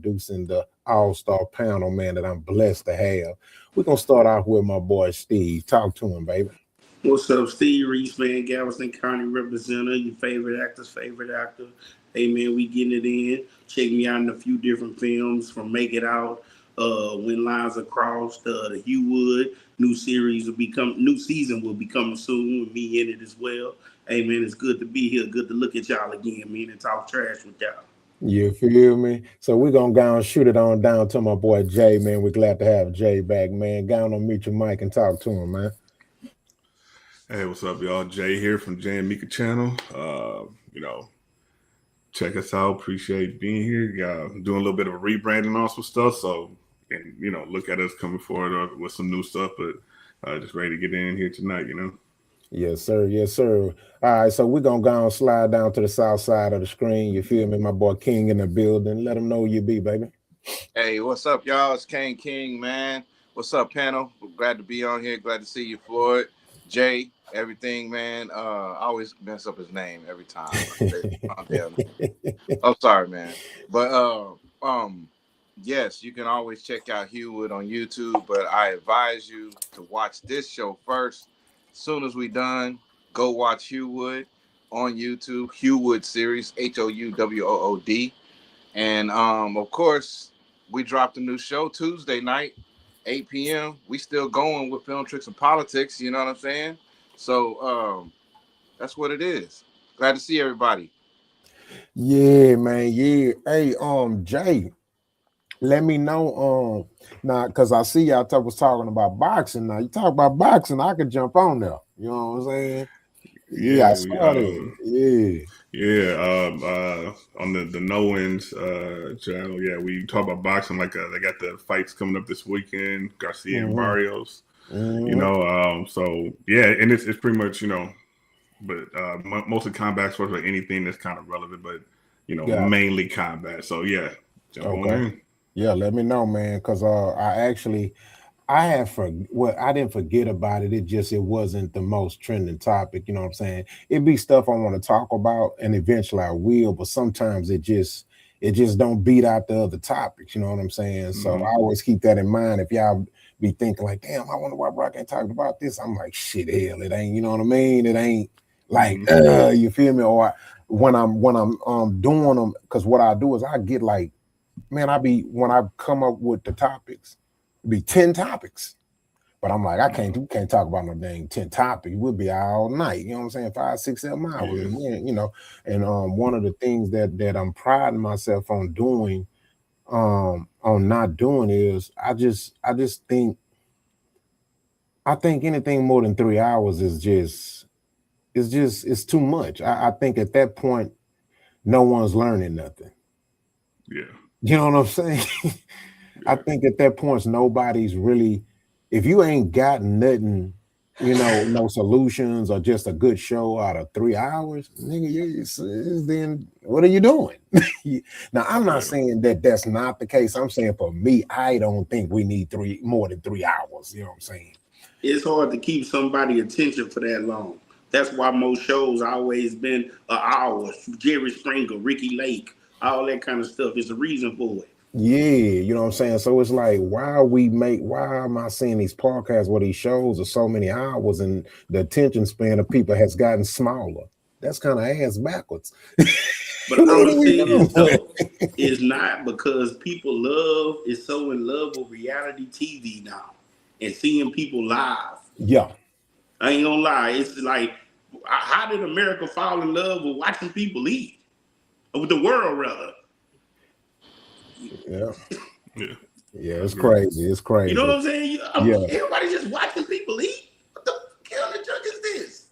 introducing the all-star panel, man, that I'm blessed to have. We're gonna start off with my boy Steve. Talk to him, baby. What's up, Steve Reese, man? Galveston County representative, your favorite actor's favorite actor. Hey, man, we getting it in. Check me out in a few different films from Make It Out, When Lines Are Crossed, the Hugh Wood. New season will be coming soon with me in it as well. Hey, man, it's good to be here. Good to look at y'all again, man, and talk trash with y'all. You feel me? So we're gonna go and shoot it on down to my boy Jay, man. We're glad to have Jay back, man. Go on and meet your mic and talk to him, man. Hey, what's up, y'all? Jay here from Jay and Mika channel. Check us out. Appreciate being here. Doing a little bit of a rebranding on some stuff. So, and look at us coming forward with some new stuff. But just ready to get in here tonight. Yes, sir. Yes, sir. All right, so we're gonna go and slide down to the south side of the screen. You feel me? My boy King in the building. Let him know who you be, baby. Hey, what's up, y'all? It's Kane King, man. What's up, panel? We're glad to be on here. Glad to see you, Floyd, Jay, everything, man. I always mess up his name every time. I'm sorry, man. But yes, you can always check out Hugh Wood on YouTube, but I advise you to watch this show first. As soon as we done, go watch Hugh Wood on YouTube, Hugh Wood series, HOUWOOD. And of course, we dropped a new show Tuesday night, 8 p.m. We still going with Film Tricks and Politics, you know what I'm saying? So that's what it is. Glad to see everybody. Yeah, man. Yeah. Hey, Jay, let me know. Now, cause I see y'all was talking about boxing. Now you talk about boxing, I could jump on there. You know what I'm saying? Yeah, I saw that. On the No Wins channel, we talk about boxing. Like they got the fights coming up this weekend, Garcia and Barrios. So yeah, and it's pretty much but mostly combat sports, like anything that's kind of relevant, but mainly combat. So yeah, jump on in. Yeah, let me know, man, because I didn't forget about it. It wasn't the most trending topic. You know what I'm saying? It'd be stuff I want to talk about, and eventually I will. But sometimes it just don't beat out the other topics. You know what I'm saying? So I always keep that in mind. If y'all be thinking like, damn, I wonder why Brock ain't talking about this. I'm like, shit, hell, it ain't. You know what I mean? It ain't like, you feel me? Or when I'm doing them, because what I do is I get like, man, when I come up with the topics, it'd be 10 topics. But I'm like, we can't talk about no dang 10 topics. We'll be out all night. You know what I'm saying? 5, 6, 7 hours. Yeah. And one of the things that I'm priding myself on doing, on not doing is I think anything more than 3 hours it's too much. I think at that point, no one's learning nothing. Yeah. You know what I'm saying? I think at that point, nobody's really, if you ain't got nothing, no solutions or just a good show out of 3 hours, nigga, then what are you doing? Now, I'm not saying that that's not the case. I'm saying for me, I don't think we need more than 3 hours. You know what I'm saying? It's hard to keep somebody attention for that long. That's why most shows always been an hour. Jerry Springer, Ricky Lake, all that kind of stuff. There's a reason for it. Yeah, you know what I'm saying? So it's like, why am I seeing these podcasts where these shows are so many hours and the attention span of people has gotten smaller? That's kind of ass backwards. But I'm gonna say this though, it's not because people is so in love with reality TV now and seeing people live. Yeah. I ain't gonna lie. It's like, how did America fall in love with watching people eat? Or with the world, rather. Yeah. It's crazy. It's crazy. You know what I'm saying? Everybody just watching people eat. What the hell the junk is this?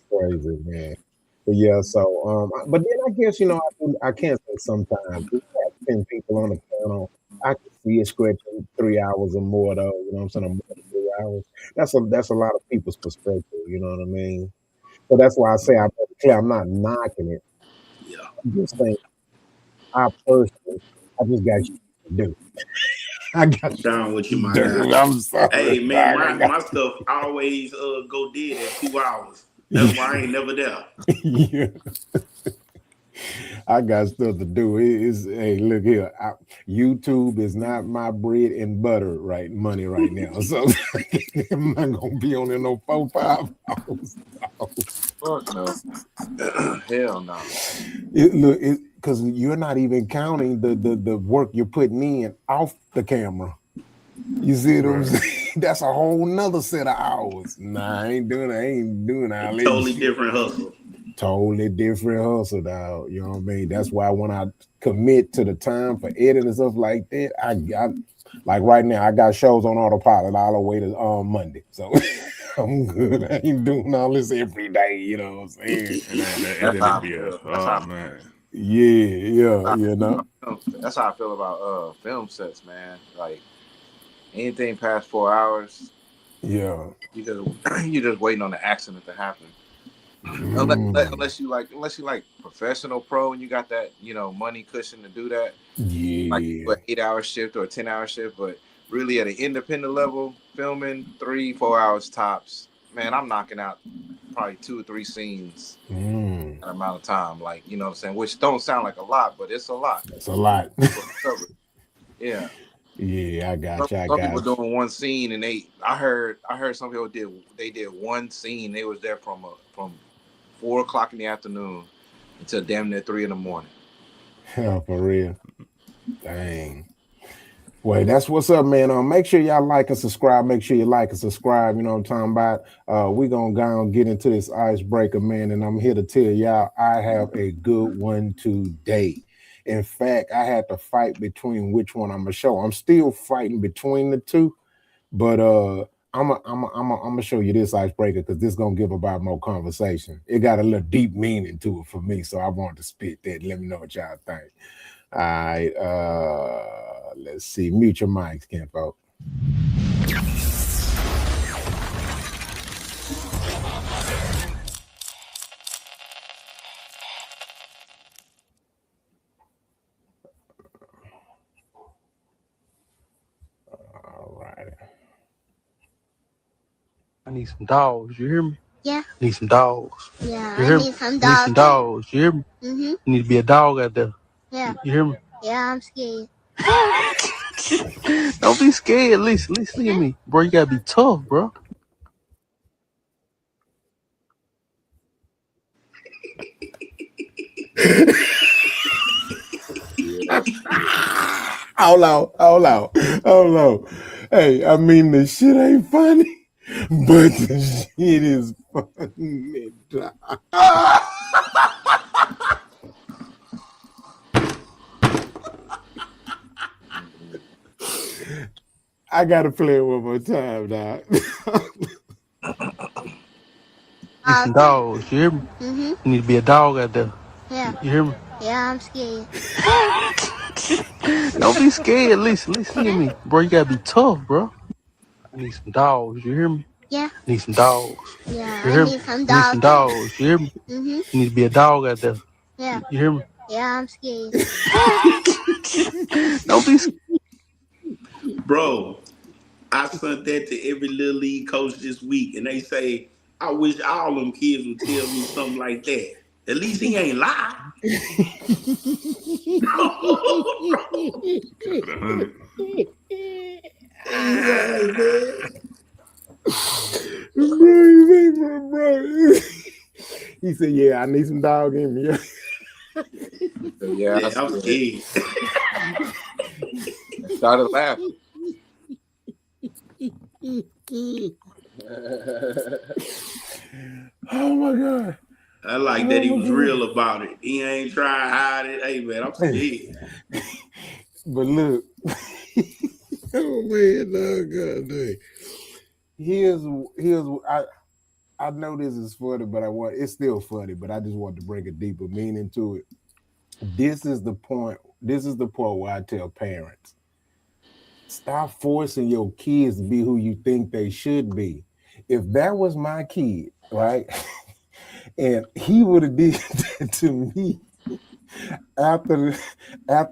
Crazy, man. But yeah, so but then I guess I can't say sometimes we have 10 people on the panel. I can see it stretching 3 hours or more though, you know what I'm saying? Or more than 3 hours. That's a lot of people's perspective, you know what I mean? So that's why I say I'm not knocking it. Yeah. I'm just saying I just got shit to do. I got down with you, my guy. I'm sorry. Hey man, my stuff always go dead at 2 hours. That's why I ain't never there. I got stuff to do. It's hey, look here. YouTube is not my bread and butter money right now. So I'm not gonna be on there no 4 5 hours. Fuck no. Hell no. Look, because you're not even counting the work you're putting in off the camera. You see what I'm saying? That's a whole nother set of hours. Nah, I ain't doing all that Totally shit. different hustle. Totally different hustle, dog. You know what I mean? That's why when I commit to the time for editing and stuff like that, I got like right now, I got shows on autopilot all the way to Monday. So I'm good. I ain't doing all this every day, you know what I'm saying? And that That's how editing I be feel. oh man. Yeah, you know. That's how I feel about film sets, man. Like anything past 4 hours, Yeah. you just you just waiting on the accident to happen. Unless, Mm, unless you like professional pro and you got that money cushion to do that, like yeah. an 8 hour shift or a 10 hour shift. But really at an independent level, filming 3 4 hours tops, man, I'm knocking out probably 2 or 3 scenes Mm, that amount of time. Like what I'm saying, which don't sound like a lot, but it's a lot. that's a lot. Yeah. Yeah, I got you. I Some people got doing one scene and I heard some people did one scene. They was there from 4 o'clock in the afternoon until damn near 3 in the morning. you. For real. Dang. Well, that's what's up, man. Make sure y'all like and subscribe. Make sure you like and subscribe. You know what I'm talking about. We gonna go and get into this icebreaker, man. And I'm here to tell y'all I have a good one today. In fact, I had to fight between which one I'm gonna show. I'm still fighting between the two, but I'm gonna show you this icebreaker because this gonna give about more conversation. It got a little deep meaning to it for me, so I wanted to spit that. Let me know what y'all think. All right, let's see. Mute your mics, Kenfolk. All right. I need some dogs. You hear me? Yeah. Need some dogs. Yeah, You I hear me? need some Need dogs. some dogs. You hear me? Mm-hmm. Need to be a dog out there. Yeah. You hear me? Yeah, I'm scared. Don't be scared. Listen to me. Bro, you gotta be tough, bro. Yeah. Hold on. Hey, I mean the shit ain't funny, but the shit is funny. I gotta play it one more time, dog. Need some dogs. You hear me? Mm-hmm. Need to be a dog out there. Yeah. You hear me? Yeah, I'm scared. Don't be scared. Listen to me. Bro, you gotta be tough, bro. I need some dogs. You hear me? Yeah. Need some dogs. Yeah, You I hear me? need some Need some dogs. dogs. You hear me? Mm-hmm. Need to be a dog out there. Yeah. You hear me? Yeah, I'm scared. Don't be scared. Bro, I sent that to every little league coach this week, and they say, I wish all them kids would tell me something like that. At least he ain't lie. Kept it 100. bro. He said, "Yeah, I need some dog in me." Yeah, I Yeah, I'm see scared. it. Started laughing. Oh my god. I like that he was real about it. He ain't trying to hide it. Hey, man, I'm scared. But look, oh man, oh god dang. Here's I know this is funny, but it's still funny, but I just want to bring a deeper meaning to it. This is the point. This is the point where I tell parents, stop forcing your kids to be who you think they should be. If that was my kid, right, and he would have did that to me after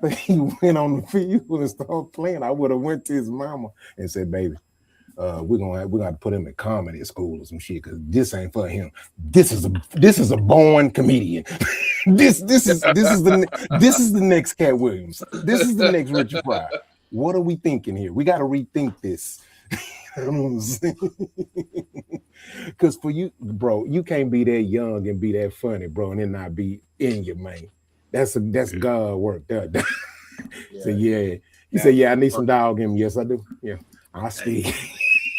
he went on the field and started playing, I would have went to his mama and said, "Baby, we're gonna put him in comedy school or some shit because this ain't for him. This is a born comedian." This is the next Cat Williams. This is the next Richard Pryor. What are we thinking here? We got to rethink this. Because for you, bro, you can't be that young and be that funny, bro, and then not be in your man. That's God work. So yeah, he said, yeah, I need some dog in me. Yes, I do. Yeah, I speak.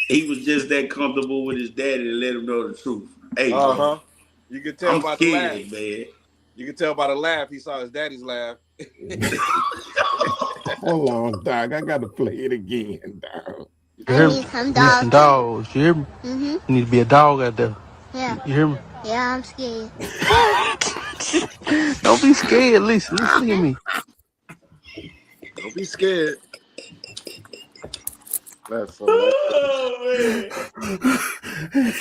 He was just that comfortable with his daddy to let him know the truth. Hey, Uh-huh. You can tell I'm by scared, the laugh. man. You can tell by the laugh. He saw his daddy's laugh. Hold on, dog. I gotta play it again, dog. You I hear me? need some You need dogs. some dogs. You hear me? Mm-hmm. You need to be a dog out there. Yeah. You hear me? Yeah, I'm scared. Don't be scared. Listen to me. Don't be scared. That's so Oh, man.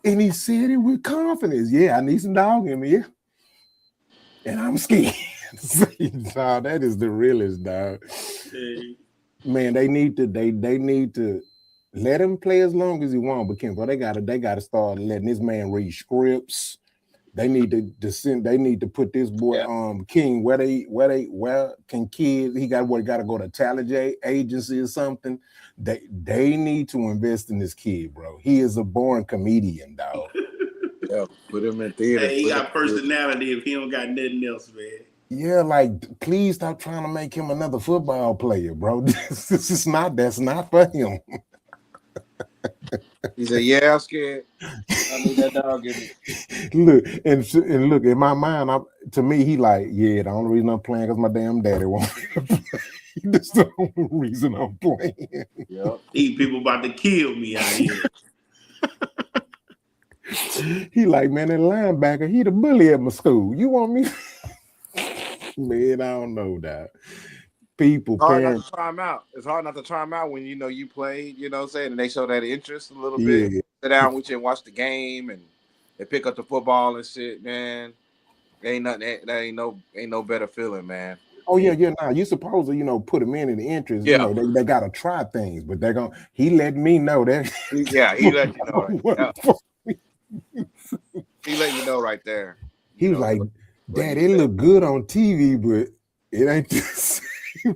And he said it with confidence. Yeah, I need some dog in me. Yeah. And I'm scared. Dog, that is the realest, dog. Hey. Man, they need to let him play as long as he wants, but Kim, bro, they gotta start letting this man read scripts. They need to send. They need to put this boy King where can kids? He gotta go to talent agency or something. They need to invest in this kid, bro. He is a born comedian, dog. Yeah, put him in theater. Hey, he got personality if he don't got nothing else, man. Yeah, like please stop trying to make him another football player, bro. That's not for him. He said, "Yeah, I'm scared. I need that dog in me." Look, in my mind, to me, he like, yeah, the only reason I'm playing because my damn daddy wants me to play. That's the only reason I'm playing. Yep. These people about to kill me out here. He like, man, that linebacker, he the bully at my school. You want me? Man, I don't know that. People, It's hard parents. not to try him out. It's hard not to try him out when you played, you know what I'm saying, and they show that interest a little bit. Yeah. Sit down with you and watch the game, and they pick up the football and shit, man. Ain't nothing. That ain't no better feeling, man. Oh yeah. Nah, you supposed to, put them in the interest. Yeah. They gotta try things, but they're gonna. He let me know that. Yeah, he let you know. Right. Yeah. He let you know right there. He was like, Dad, it look good on TV, but it ain't the same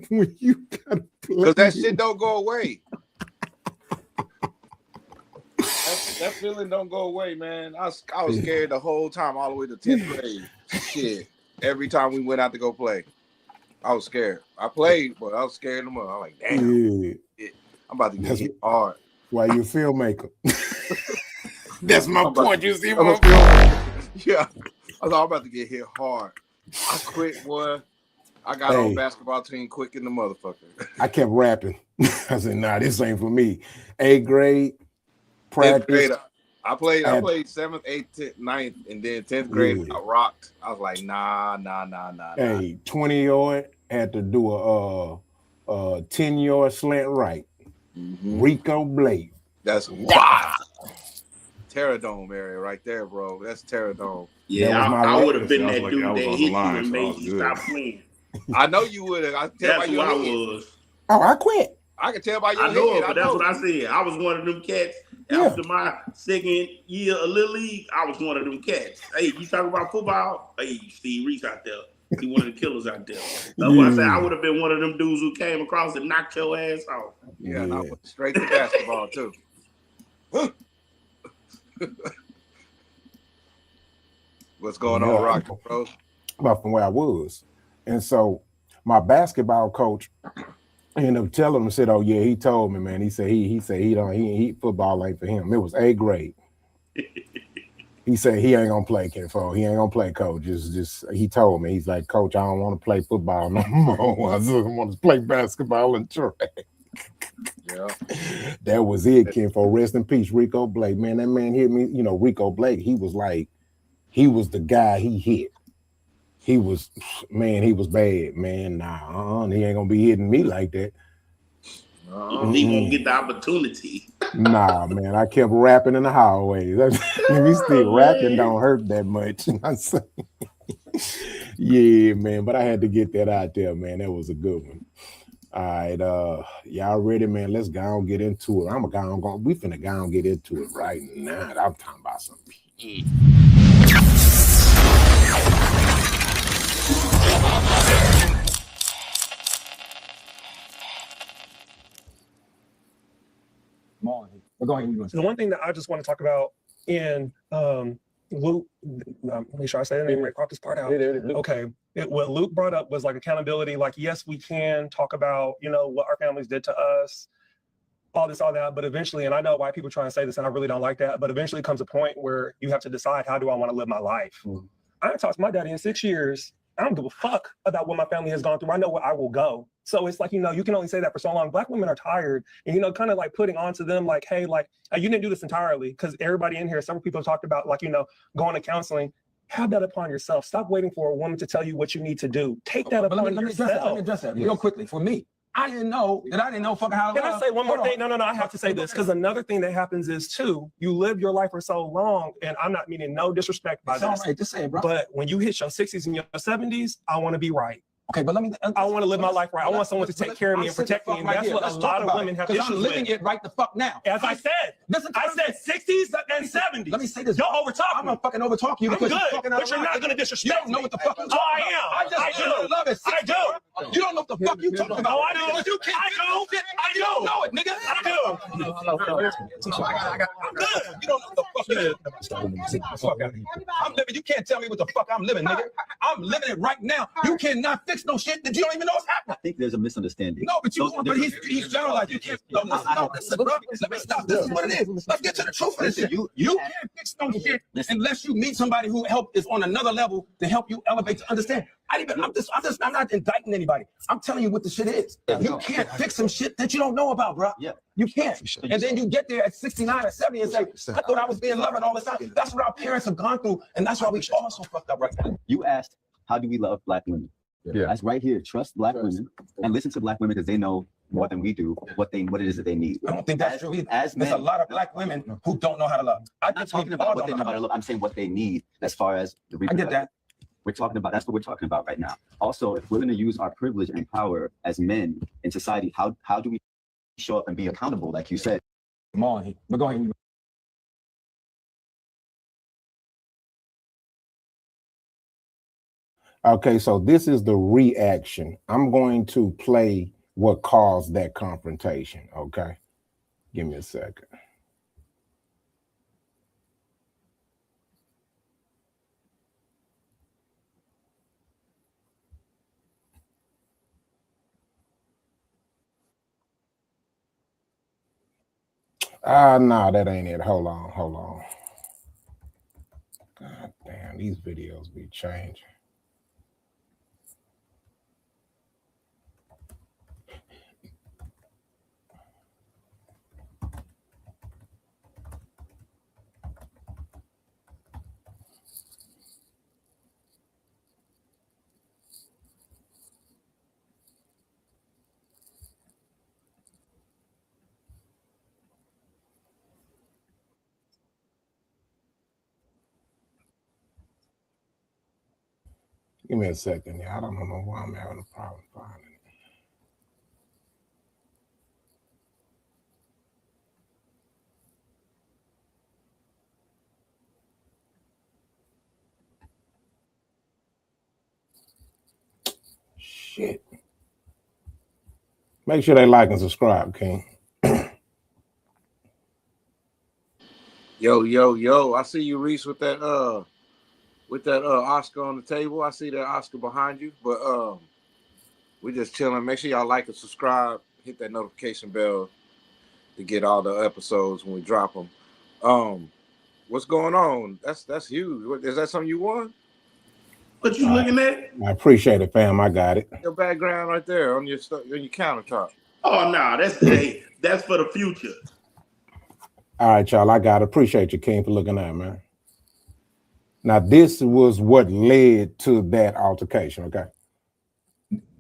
when you gotta play. Because that shit don't go away. That feeling don't go away, man. I was scared the whole time, all the way to 10th grade. Shit. Every time we went out to go play, I was scared. I played, but I was scared of them. I'm like, damn. Yeah. I'm about to get hit hard. Why you a filmmaker? That's my point. You see what Yeah. I'm about to get hit hard. I quit, boy. I got on basketball team quick in the motherfucker. I kept rapping. I said, nah, this ain't for me. 8th grade, practice. I played 7th, 8th, 10th, 9th, and then 10th grade, I rocked. I was like, nah. Hey, 20-yard, had to do a 10-yard slant right. Mm-hmm. Rico Blake. That's wow. Terradome area right there, bro. That's Terradome. Yeah, I would have been that dude that hit you and made you stop playing. I know you would have. That's who I was. Oh, I quit. I can tell by your head. I know, but that's what I said. I was one of them cats. Yeah. After my second year of Little League, I was one of them cats. Hey, you talking about football? Hey, Steve Reese out there. He one of the killers out there. That's why I said I would have been one of them dudes who came across and knocked your ass off. Yeah, and I went straight to basketball too. What's going on, Rocky, bro? About from where I was. And so my basketball coach ended up telling him, said, oh yeah, he told me, man. He said he football ain't for him. It was 8th grade. He said he ain't gonna play, Kenfo. He ain't gonna play, coach. Just he told me, he's like, Coach, I don't want to play football no more. I just want to play basketball and track. Yeah. That was it, Kenfo. Rest in peace, Rico Blake. Man, that man hit me. Rico Blake, he was the guy he hit. He was bad, man. Nah, he ain't gonna be hitting me like that. He won't get the opportunity. Nah, man. I kept rapping in the hallways. We still rapping don't hurt that much. Yeah, man. But I had to get that out there, man. That was a good one. All right, y'all ready, man? Let's go and get into it. We finna go and get into it right now. I'm talking about some shit. The one thing that I just want to talk about in Luke, make sure I say the name right, pop this part out. Okay. What Luke brought up was like accountability. Like, yes, we can talk about, you know, what our families did to us, all this, all that, but eventually, and I know why people try and say this, and I really don't like that, but eventually comes a point where you have to decide, how do I want to live my life? I haven't talked to my daddy in 6 years. I don't give a fuck about what my family has gone through. I know where I will go. So it's like, you know, you can only say that for so long. Black women are tired, and, you know, kind of like putting onto them like, hey, like, you didn't do this entirely, because everybody in here, several people have talked about, like, you know, going to counseling. Have that upon yourself. Stop waiting for a woman to tell you what you need to do. Take that upon yourself. Let me address that real quickly. For me, I didn't know fucking how. Can I say one more thing? No, I have to say this, because another thing that happens is, too, you live your life for so long, and I'm not meaning no disrespect by this. All right, just say it, bro. But when you hit your 60s and your 70s, I want to be right. Okay, but let me. I want to live my life right. I want someone to take care of me and protect me, and that's what a lot of women have issues with. I'm living it right the fuck now. As I said, I said 60s and 70s. Let me say this. Y'all overtalk me. I'm gonna fucking overtalk you because I'm good, you're fucking but you're not gonna disrespect me. You don't know what the fuck you're talking about. I am. I do. Love it. I do. You don't know what the fuck you talking about. Oh, I do. You can't. I do. You don't know it, nigga. I do. I'm good. You don't know what the fuck you live. I'm living. You can't tell me what the fuck I'm living, nigga. I'm living it right now. You cannot fix no shit that you don't even know what's happening. I think there's a misunderstanding. No, but he's generalized. You can't. No, listen, bro. Let me stop. This is what it is. Let's get to the truth of this shit. You can't fix no shit unless you meet somebody who is on another level to help you elevate to understand. I'm not indicting anybody. I'm telling you what the shit is. You can't fix some shit that you don't know about, bro. Yeah. You can't. And then you get there at 69 or 70 and say, I thought I was being loved all this time. That's what our parents have gone through, and that's why we all so fucked up right now. You asked, how do we love Black women? Yeah. That's right here. Trust Black women and listen to Black women because they know more than we do what it is that they need. I don't think that's true either. There's a lot of Black women who don't know how to love. I'm not talking about what they know how to love. I'm saying what they need as far as the reproduction. I get that. That's what we're talking about right now. Also, if we're going to use our privilege and power as men in society, how do we show up and be accountable, like you said? Come on, but go ahead. Okay, so this is the reaction. I'm going to play what caused that confrontation, okay? Give me a second. No, that ain't it. Hold on. God damn, these videos be changing. Give me a second. I don't know why I'm having a problem finding it. Shit. Make sure they like and subscribe, King. Yo. I see you, Reese, with that Oscar on the table. I see that Oscar behind you, but we're just chilling. Make sure y'all like and subscribe. Hit that notification bell to get all the episodes when we drop them. What's going on? That's huge. Is that something you want? What you looking at? I appreciate it, fam. I got it. Your background right there on your countertop. Oh no, that's for the future. All right, y'all. I got it. Appreciate you, King, for looking at, man. Now, this was what led to that altercation, okay?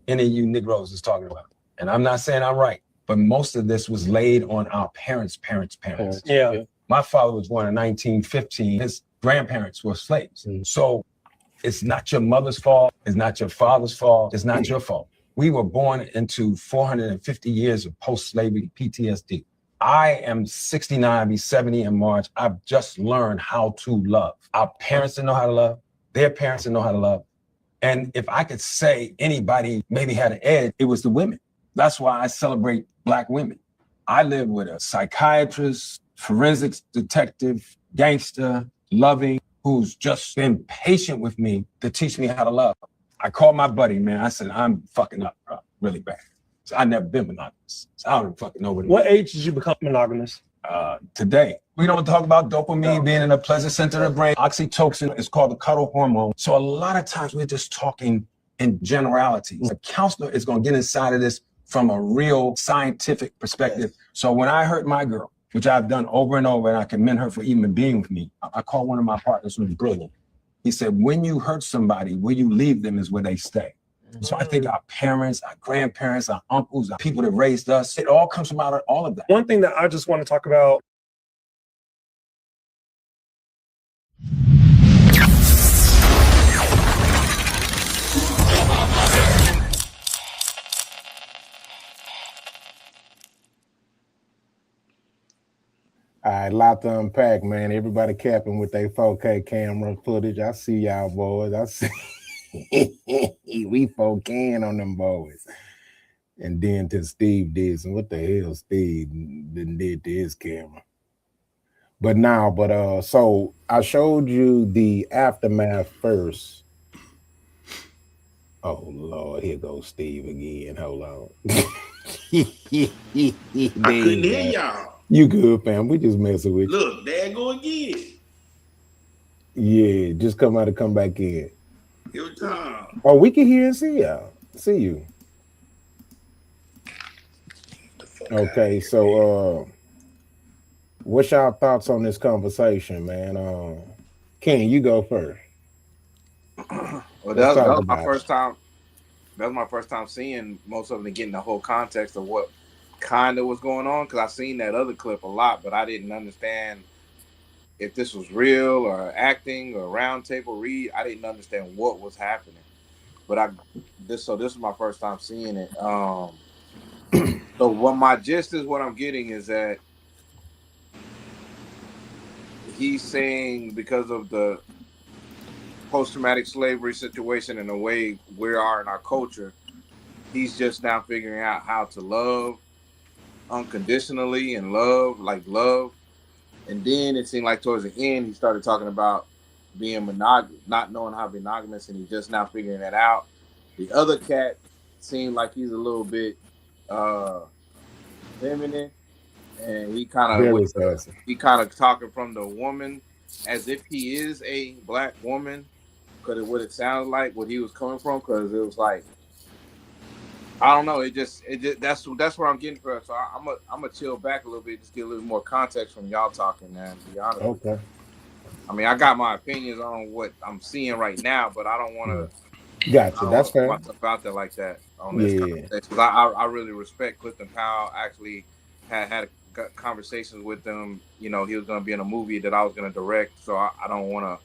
Any of you Negroes is talking about. And I'm not saying I'm right, but most of this was laid on our parents' parents. Yeah. My father was born in 1915. His grandparents were slaves. So it's not your mother's fault. It's not your father's fault. It's not your fault. We were born into 450 years of post-slavery PTSD. I am 69, I'll be 70 in March. I've just learned how to love. Our parents didn't know how to love. their parents didn't know how to love. And if I could say anybody maybe had an edge, it was the women. That's why I celebrate Black women. I live with a psychiatrist, forensics detective, gangster, loving, who's just been patient with me to teach me how to love. I called my buddy, man. I said, I'm fucking up, bro, really bad. So I never been monogamous. So I don't fucking know What age did you become monogamous? Today. We don't talk about dopamine being in a pleasant center of the brain. Oxytocin is called the cuddle hormone. So a lot of times we're just talking in generalities. A counselor is going to get inside of this from a real scientific perspective. So when I hurt my girl, which I've done over and over, and I commend her for even being with me, I called one of my partners who was brilliant. He said, when you hurt somebody, where you leave them is where they stay. So I think our parents, our grandparents, our uncles, our people that raised us, it all comes from out of all of that. One thing that I just want to talk about. All right, lot to unpack, man. Everybody capping with their 4K camera footage. I see y'all boys. I see we 4K on them boys. And then to Steve did, and what the hell Steve did to his camera. But so I showed you the aftermath first. Oh Lord, here goes Steve again. Hold on. I couldn't hear y'all. You good, fam? We just messing with you. Look, there go again. Yeah, just come out and come back in. Every time. Oh, we can hear and see y'all. See you. Okay, so what's y'all thoughts on this conversation, man? Ken, you go first. Well, that was my first time. That was my first time seeing most of them, getting the whole context of what kind of was going on, because I seen that other clip a lot, but I didn't understand if this was real or acting or round table read. I didn't understand what was happening, but this was my first time seeing it. So what my gist is, what I'm getting is that he's saying because of the post-traumatic slavery situation and the way we are in our culture, he's just now figuring out how to love unconditionally and love. And then it seemed like towards the end, he started talking about being monogamous, not knowing how to be monogamous, and he's just now figuring that out. The other cat seemed like he's a little bit feminine, and he kind of talking from the woman as if he is a Black woman, because what it sounded like, what he was coming from, because it was like, I don't know, it just that's where I'm getting from. So I'm gonna chill back a little bit, just get a little more context from y'all talking, man, to be honest. Okay. I mean, I got my opinions on what I'm seeing right now, but I don't want to. Gotcha. That's fair. Put myself out there like that on this conversation, because I really respect Clifton Powell. Actually, had conversations with him. You know, he was going to be in a movie that I was going to direct, so I don't want to.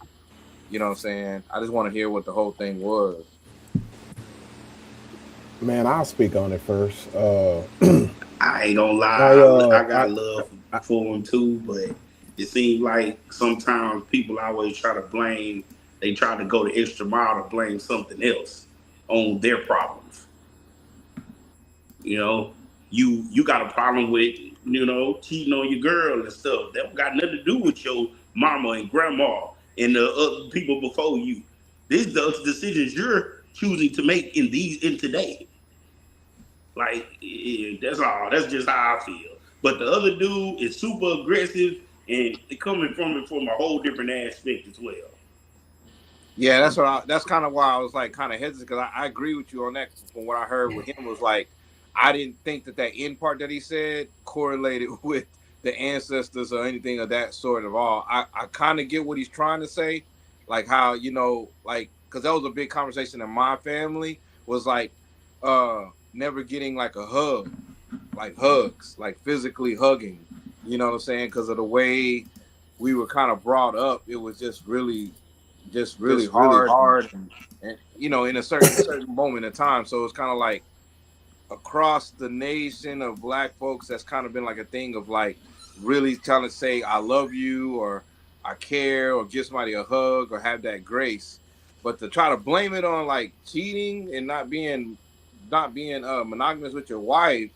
You know what I'm saying? I just want to hear what the whole thing was. Man, I'll speak on it first. I ain't gonna lie, I got love for him too, but it seems like sometimes people always try to blame. They try to go the extra mile to blame something else on their problems. You know, you got a problem with, you know, cheating on your girl and stuff. That got nothing to do with your mama and grandma and the other people before you. This is the decisions you're choosing to make in today. Like, that's all. That's just how I feel. But the other dude is super aggressive and coming from it from a whole different aspect as well. Yeah, that's kind of why I was like kind of hesitant, because I agree with you on that. From what I heard with him was like, I didn't think that end part that he said correlated with the ancestors or anything of that sort at all. I kind of get what he's trying to say, like how, you know, like, because that was a big conversation in my family, was like never getting like a hug, like hugs, like physically hugging, you know what I'm saying? Because of the way we were kind of brought up, it was just really hard and you know, in a certain moment in time. So it's kind of like across the nation of Black folks, that's kind of been like a thing of like really trying to say I love you or I care or give somebody a hug or have that grace. But to try to blame it on like cheating and not being monogamous with your wife,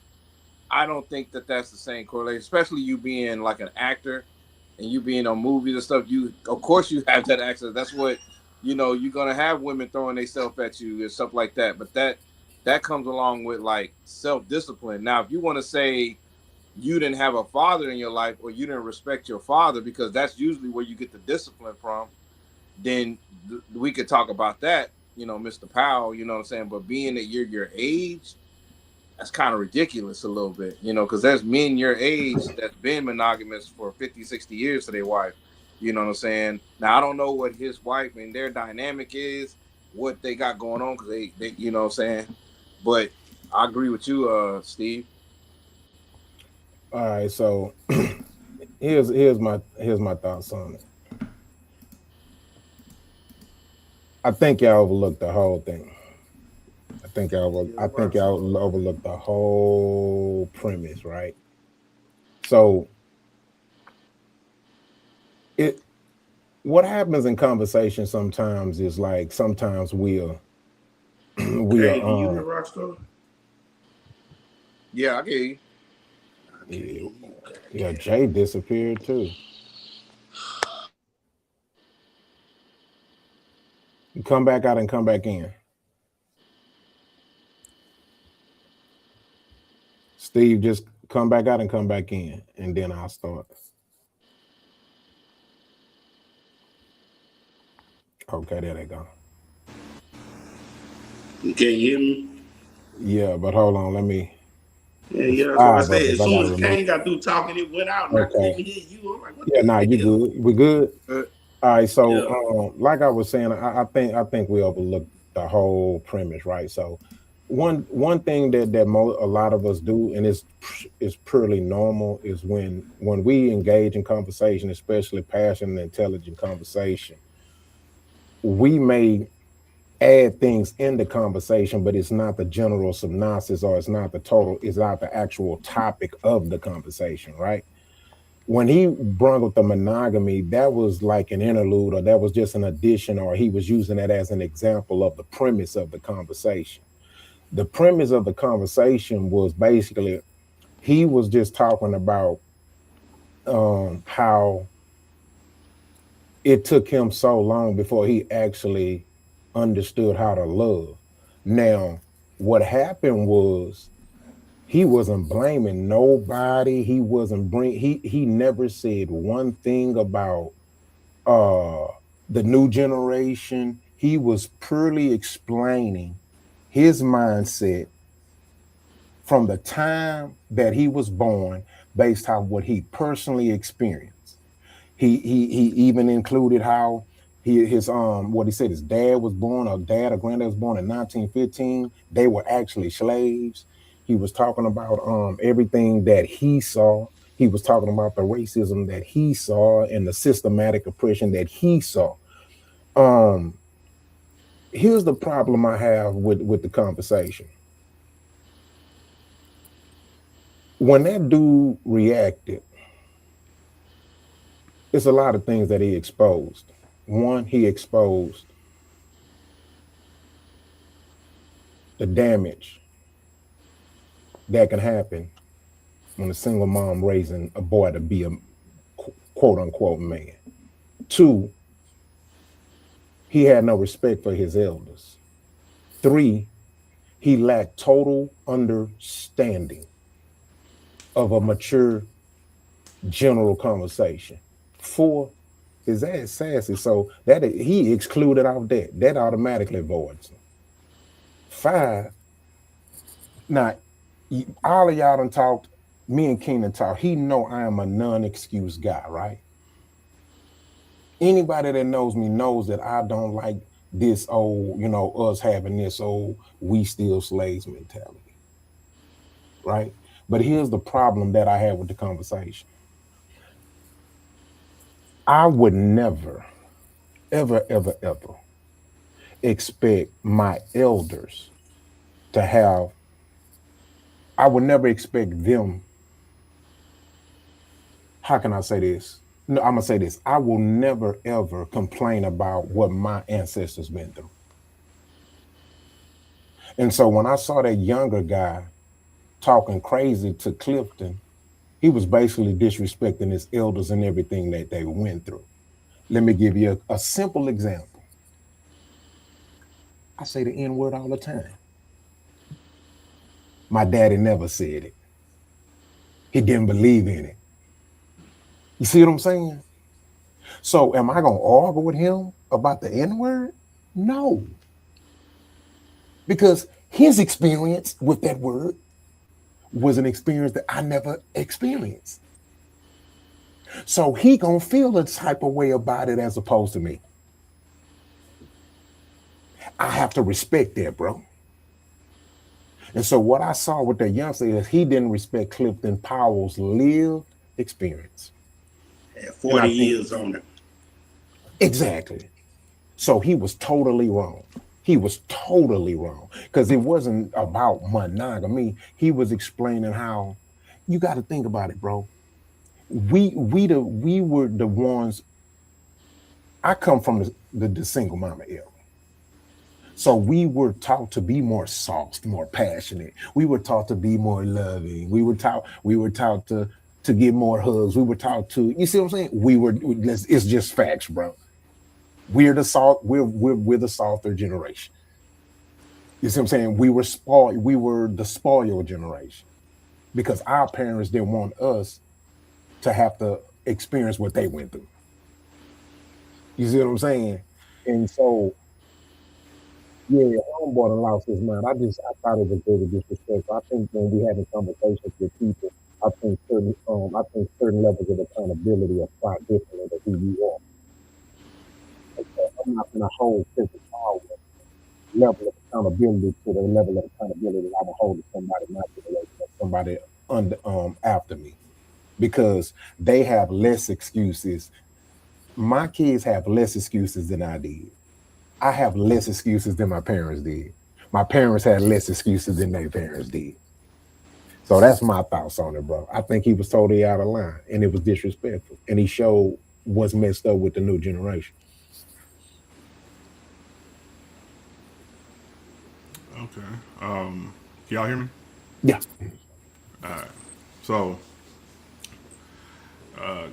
I don't think that that's the same correlation. Especially you being like an actor and you being on movies and stuff. You of course you have that access. That's what you're gonna have women throwing themselves at you and stuff like that. But that comes along with like self discipline. Now, if you want to say you didn't have a father in your life or you didn't respect your father, because that's usually where you get the discipline from, then we could talk about that, Mr. Powell, you know what I'm saying? But being that you're your age, that's kind of ridiculous a little bit, because there's men your age that's been monogamous for 50, 60 years to their wife. You know what I'm saying? Now, I don't know what his wife and their dynamic is, what they got going on, because they, you know what I'm saying? But I agree with you, Steve. All right, so here's my thoughts on it. I think y'all overlooked the whole thing. I think y'all overlooked the whole premise, right? So it what happens in conversation sometimes is like sometimes we'll Hey, we'll can you hear Rockstar? Yeah, I get you. I can't hear yeah, you. yeah, Jay disappeared too. Come back out and come back in. Steve, just come back out and come back in, and then I'll start. Okay, there they go. You can't hear me? Yeah, but hold on, let me. Yeah, It's yeah, that's what I five said. of us. As I soon gotta as remove. Kane got through talking, it went out and I Okay. couldn't hear you. I'm like, what Yeah, nah, the you hell? good. We good. All right. So, Yeah. like I was saying, I think we overlooked the whole premise, right? So, one thing that a lot of us do, and it's purely normal, is when we engage in conversation, especially passionate, intelligent conversation, we may add things in the conversation, but it's not the general synopsis, or it's not the actual topic of the conversation, right? When he brought up the monogamy, that was like an interlude, or that was just an addition, or he was using that as an example of the premise of the conversation. The premise of the conversation was basically he was just talking about how it took him so long before he actually understood how to love. Now, what happened was he wasn't blaming nobody. He never said one thing about uh the new generation. He was purely explaining his mindset from the time that he was born, based on what he personally experienced. He even included how his what he said his dad was born, or dad or granddad was born in 1915. They were actually slaves. He was talking about everything that he saw. He was talking about the racism that he saw and the systematic oppression that he saw. um Here's the problem I have with the conversation. When that dude reacted, it's a lot of things that he exposed. One, he exposed the damage that can happen when a single mom raising a boy to be a quote unquote man. Two, he had no respect for his elders. Three, he lacked total understanding of a mature general conversation. Four, his ass sassy, so that he excluded out that automatically voids him. Five, now all of y'all done talked, me and Keenan talk. He know I am a non-excuse guy, right? Anybody that knows me knows that I don't like this old, us having this old we still slaves mentality, right? But here's the problem that I had with the conversation. I would never, ever, ever, ever expect my elders to have, I would never expect them, how can I say this? No, I'm gonna say this. I will never ever complain about what my ancestors been through. And so when I saw that younger guy talking crazy to Clifton, he was basically disrespecting his elders and everything that they went through. Let me give you a simple example. I say the N word all the time. My daddy never said it. He didn't believe in it. You see what I'm saying? So am I gonna argue with him about the N word? No, because his experience with that word was an experience that I never experienced. So he gonna feel a type of way about it as opposed to me. I have to respect that, bro. And so what I saw with that youngster is he didn't respect Clifton Powell's lived experience. Had And I 40 think years on it. exactly. So he was totally wrong. He was totally wrong because it wasn't about monogamy. He was explaining how you got to think about it, bro. We were the ones. I come from the single mama era. So we were taught to be more soft, more passionate. We were taught to be more loving. We were taught to get more hugs. We were taught to, you see what I'm saying? It's just facts, bro. We're the softer generation. You see what I'm saying? We were spoiled, we were the spoiled generation because our parents didn't want us to have to experience what they went through. You see what I'm saying? And so yeah, homeboy done lost his mind. I thought it was very disrespectful. I think when we having conversations with people, I think certain levels of accountability are quite different than who you are. And so I'm not gonna hold Central Power level of accountability to the level of accountability that I would hold to somebody in my generation or somebody under after me. Because they have less excuses. My kids have less excuses than I did. I have less excuses than my parents did. My parents had less excuses than their parents did. So that's my thoughts on it, bro. I think he was totally out of line and it was disrespectful. And he showed what's messed up with the new generation. Okay. Can y'all hear me? Yeah. So,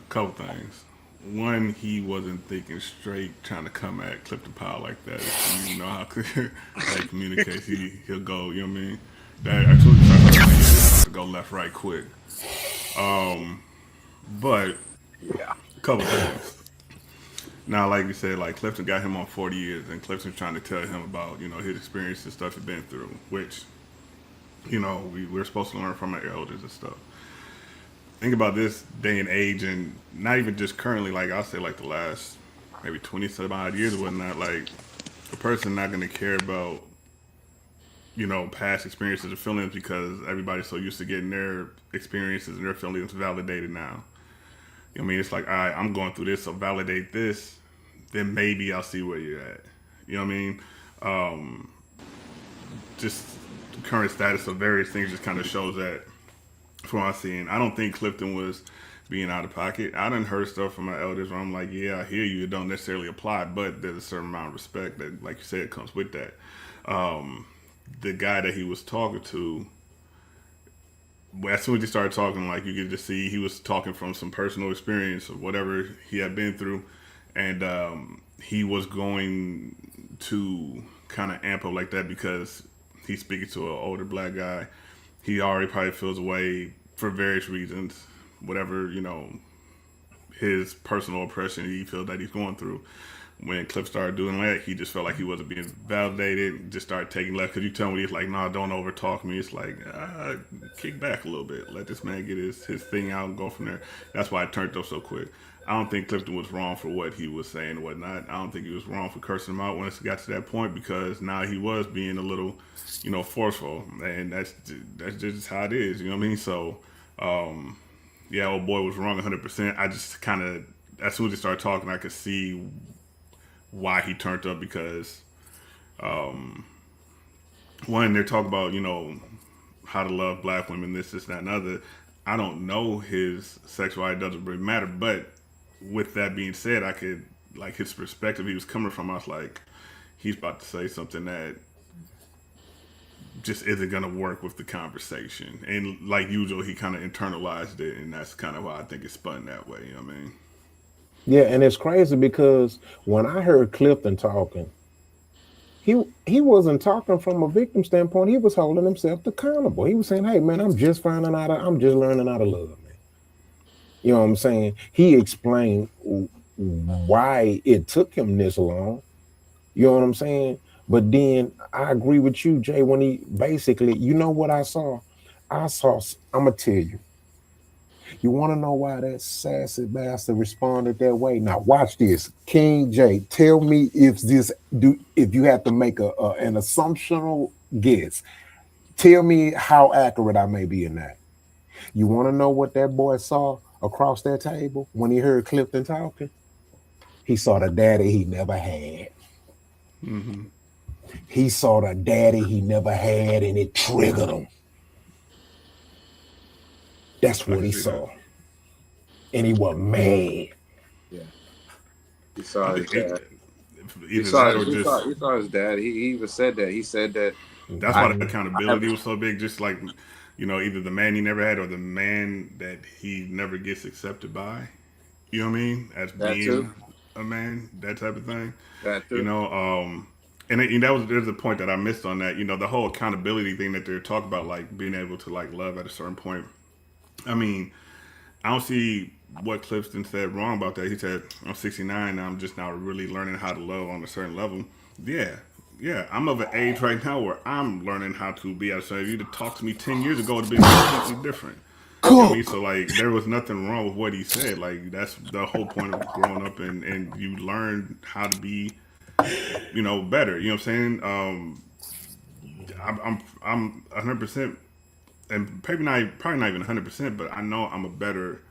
couple things. One, he wasn't thinking straight, trying to come at Clifton Powell like that. You know how how he communicates. He'll go. You know what I mean? That I told you it's about to go left, right, quick. But Yeah. a couple things. Now, like you said, like Clifton got him on 40 years, and Clifton's trying to tell him about his experience and stuff he's been through, which we're supposed to learn from our elders and stuff. Think about this day and age, and not even just currently. Like I'll say, like the last maybe 20 some odd years or whatnot. Like a person not going to care about past experiences or feelings because everybody's so used to getting their experiences and their feelings validated now. I mean, it's like, all right, I'm going through this, so validate this, then maybe I'll see where you're at. You know what I mean? Um, just the current status of various things just kind of shows that from what I'm seeing. I don't think Clifton was being out of pocket. I done heard stuff from my elders where I'm like, yeah, I hear you. It don't necessarily apply, but there's a certain amount of respect that, like you said, comes with that. Um, the guy that he was talking to, as soon as he started talking, like you could just see he was talking from some personal experience of whatever he had been through, and he was going to kind of amp up like that because he's speaking to an older black guy. He already probably feels away for various reasons, whatever his personal oppression he feels that he's going through. When Cliff started doing that, he just felt like he wasn't being validated. Just started taking left because you tell me he's like, "Nah, don't over talk me." It's like, kick back a little bit, let this man get his thing out and go from there. That's why it turned up so quick. I don't think Clifton was wrong for what he was saying and whatnot. I don't think he was wrong for cursing him out when it got to that point because now he was being a little, forceful, and that's just how it is. You know what I mean? So, yeah, old boy was wrong 100%. I just kind of, as soon as he started talking, I could see why he turned up because one, they're talking about how to love black women, this, that, and other. I don't know his sexuality, doesn't really matter, but with that being said, I could like his perspective he was coming from. I was like, he's about to say something that just isn't gonna work with the conversation. And like usual, he kind of internalized it, and that's kind of why I think it's spun that way. You know what I mean? Yeah, and it's crazy because when I heard Clifton talking, he wasn't talking from a victim standpoint. He was holding himself accountable. He was saying, "Hey, man, I'm just learning how to love, man." You know what I'm saying? He explained why it took him this long. You know what I'm saying? But then I agree with you, Jay, when he basically, you know what I saw? I'm gonna tell you. You want to know why that sassy bastard responded that way? Now watch this. King J, tell me if you have to make an assumptional guess. Tell me how accurate I may be in that. You want to know what that boy saw across that table when he heard Clifton talking? He saw the daddy he never had. Mm-hmm. He saw the daddy he never had, and it triggered him. That's I what can he see that. saw. And he was mad. Yeah, he saw I his think dad. He either saw that his, or just he saw his dad. He even said that. He said that that's why the I have accountability was so big. Just like, either the man he never had or the man that he never gets accepted by. You know what I mean? As that too. being a man, that type of thing. That You too. know, and that was there's a point that I missed on that. The whole accountability thing that they're talking about, like being able to like love at a certain point. I mean, I don't see what Clifton said wrong about that. He said, I'm 69 and I'm just now really learning how to love on a certain level. Yeah. Yeah, I'm of an age right now where I'm learning how to be at a certain. If you'd have talked to me 10 years ago, it would have been completely different. You know what I mean? So, Cook. like, there was nothing wrong with what he said. Like, that's the whole point of growing up, and you learn how to be, better. You know what I'm saying? I'm 100%, and probably not even 100%, but I know I'm a better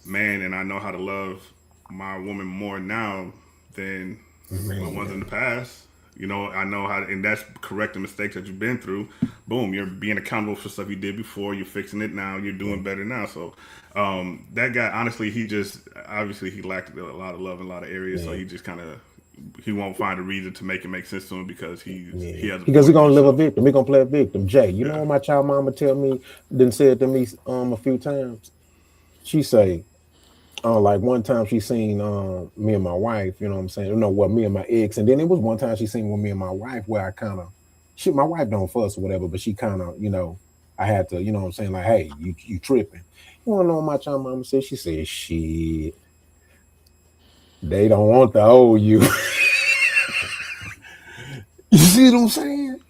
man, and I know how to love my woman more now than I was in the Man. past. I know how to, and that's correcting mistakes that you've been through. Boom, you're being accountable for stuff you did before. You're fixing it now. You're Yeah. doing better now. So, that guy, honestly, he just obviously he lacked a lot of love in a lot of areas. So Yeah. he just kind of he won't find a reason to make it make sense to him because he Yeah. has a Because point he's of gonna live a himself. victim. He's gonna play a victim. Jay, you know Yeah. what my child mama tell me, then said to me a few times? She say, like one time she seen me and my wife, you know what I'm saying? No, what me and my ex, and then it was one time she seen with me and my wife where I kind of my wife don't fuss or whatever, but she kind of, I had to, you know what I'm saying, like, hey, you tripping. You wanna know what my child mama said? She said, shit, they don't want to hold you. You see what I'm saying?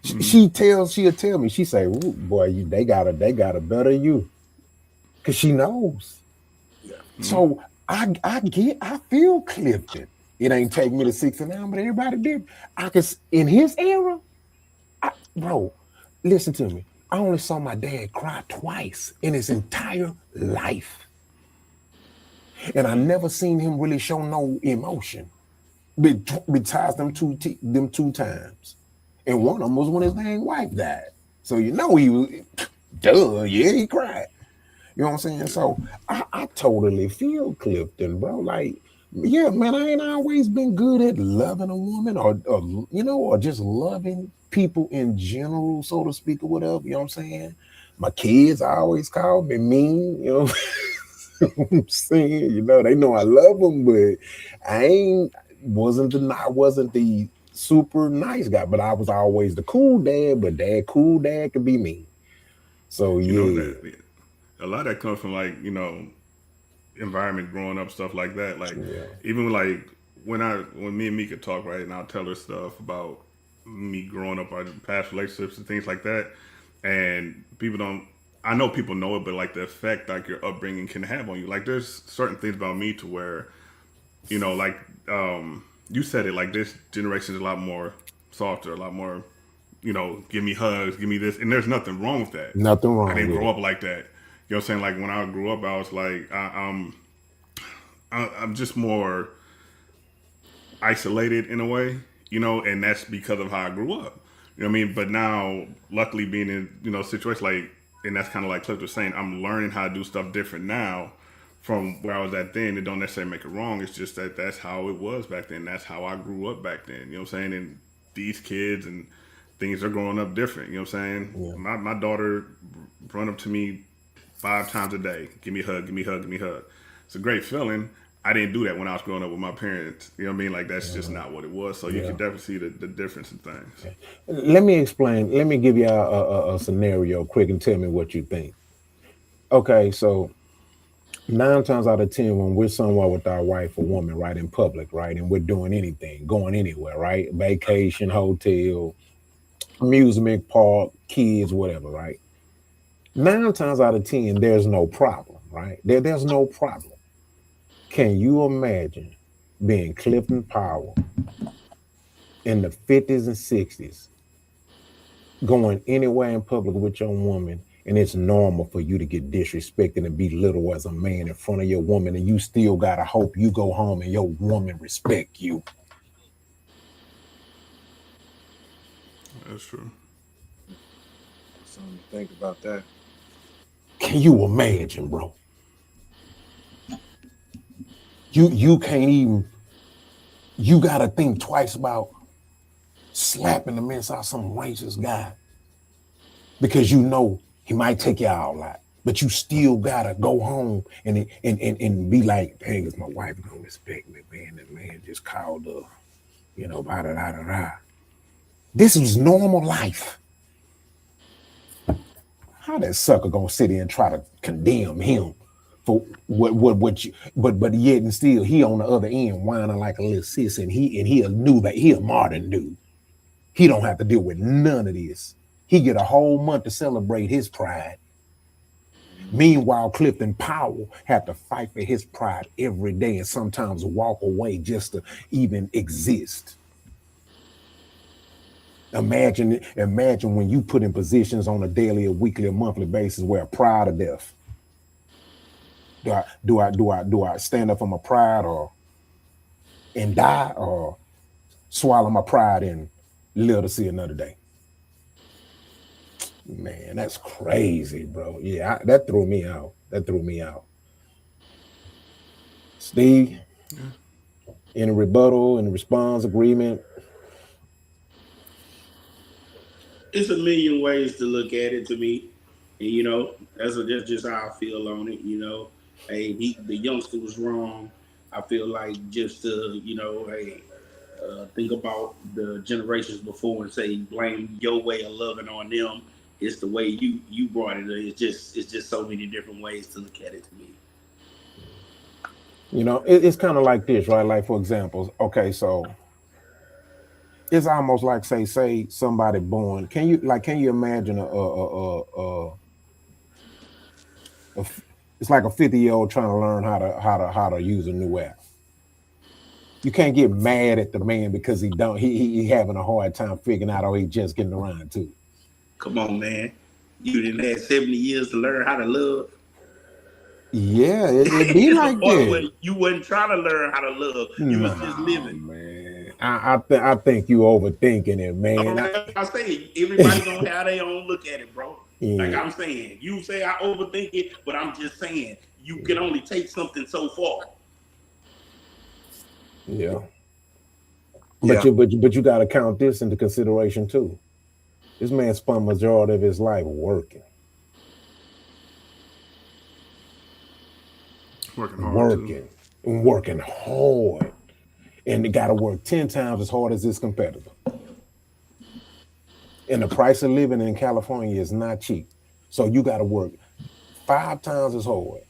Hmm. She'll tell me, she say, ooh, boy, they gotta better you. Cause she knows. Yeah. Hmm. So I feel Clifton. It ain't take me to 69, but everybody did. In his era, bro, listen to me. I only saw my dad cry twice in his entire life. And I never seen him really show no emotion besides them two times. And one of them was when his dang wife died. So he was, duh, yeah, he cried. You know what I'm saying? Yeah. So I totally feel Clifton, bro. Like, yeah, man, I ain't always been good at loving a woman or just loving people in general, so to speak, or whatever. You know what I'm saying? My kids always call me mean, what I'm saying? They know I love them, but I ain't I wasn't the super nice guy, but I was always the cool dad, but cool dad could be mean. So yeah. That a lot of that comes from like environment growing up, stuff like that. Like Yeah. even like when me and Mika talk, right, and I'll tell her stuff about me growing up, our past relationships and things like that, and people don't. I know people know it, but like the effect like your upbringing can have on you. Like there's certain things about me to where like you said it, like this generation is a lot more softer, a lot more give me hugs, give me this, and there's nothing wrong with that. Nothing I wrong didn't with grow it. up like that. You know what I'm saying? Like when I grew up, I was like, I'm just more isolated in a way, and that's because of how I grew up. You know what I mean? But now, luckily, being in situations like, and that's kind of like Cliff was saying, I'm learning how to do stuff different now from where I was at then, it don't necessarily make it wrong. It's just that that's how it was back then. That's how I grew up back then. You know what I'm saying? And these kids and things are growing up different. You know what I'm saying? Yeah. My daughter run up to me 5 times a day. Give me a hug, give me a hug, give me a hug. It's a great feeling. I didn't do that when I was growing up with my parents. You know what I mean? Like that's just not what it was. So you Yeah. can definitely see the difference in things. Let me explain. Let me give you a scenario quick and tell me what you think. Okay, so 9 times out of 10, when we're somewhere with our wife or woman, right, in public, right, and we're doing anything, going anywhere, right, vacation, hotel, amusement park, kids, whatever, right. 9 times out of 10, there's no problem, right? There's no problem. Can you imagine being Clifton Powell in the 50s and 60s, going anywhere in public with your woman, and it's normal for you to get disrespected and be little as a man in front of your woman, and you still gotta hope you go home and your woman respect you? That's true. Something to think about that. Can you imagine, bro? You can't even. You gotta think twice about slapping the mess out some racist guy because you know he might take you out a lot, but you still gotta go home and be like, "Hey, is my wife gonna respect me, man? That man just called her, da da da da da." This is normal life. How that sucker gonna sit here and try to condemn him for what you, but yet and still he on the other end whining like a little sis, and he that he a modern dude. He don't have to deal with none of this. He get a whole month to celebrate his pride. Meanwhile, Clifton Powell had to fight for his pride every day and sometimes walk away just to even exist. Imagine when you put in positions on a daily, a weekly, a monthly basis where pride or death. Do I stand up for my pride and die, or swallow my pride and live to see another day? Man, that's crazy, bro. Yeah, that threw me out. That threw me out. Steve, in a rebuttal, in a response agreement. It's a million ways to look at it to me, and that's just how I feel on it. Hey, the youngster was wrong. I feel like just to hey, think about the generations before and say blame your way of loving on them. It's the way you brought it. It's just so many different ways to look at it to me. It's kind of like this, right? Like, for example, okay, so it's almost like say somebody born. Can you imagine it's like a 50-year-old trying to learn how to use a new app. You can't get mad at the man because he having a hard time figuring out how he just getting around to. Come on, man. You didn't have 70 years to learn how to love. Yeah, it be It's a like part where that. you wasn't trying to learn how to love. You was just Nah, living. man. I think you overthinking it, man. I say everybody gonna have their own look at it, bro. Like Yeah, I'm saying, you say I overthink it, but I'm just saying you can only take something so far. yeah. But Yeah. you got to count this into consideration too. This man spent majority of his life Working hard too. working, and working hard, and they got to work 10 times as hard as his competitor. And the price of living in California is not cheap, so you got to work 5 times as hard.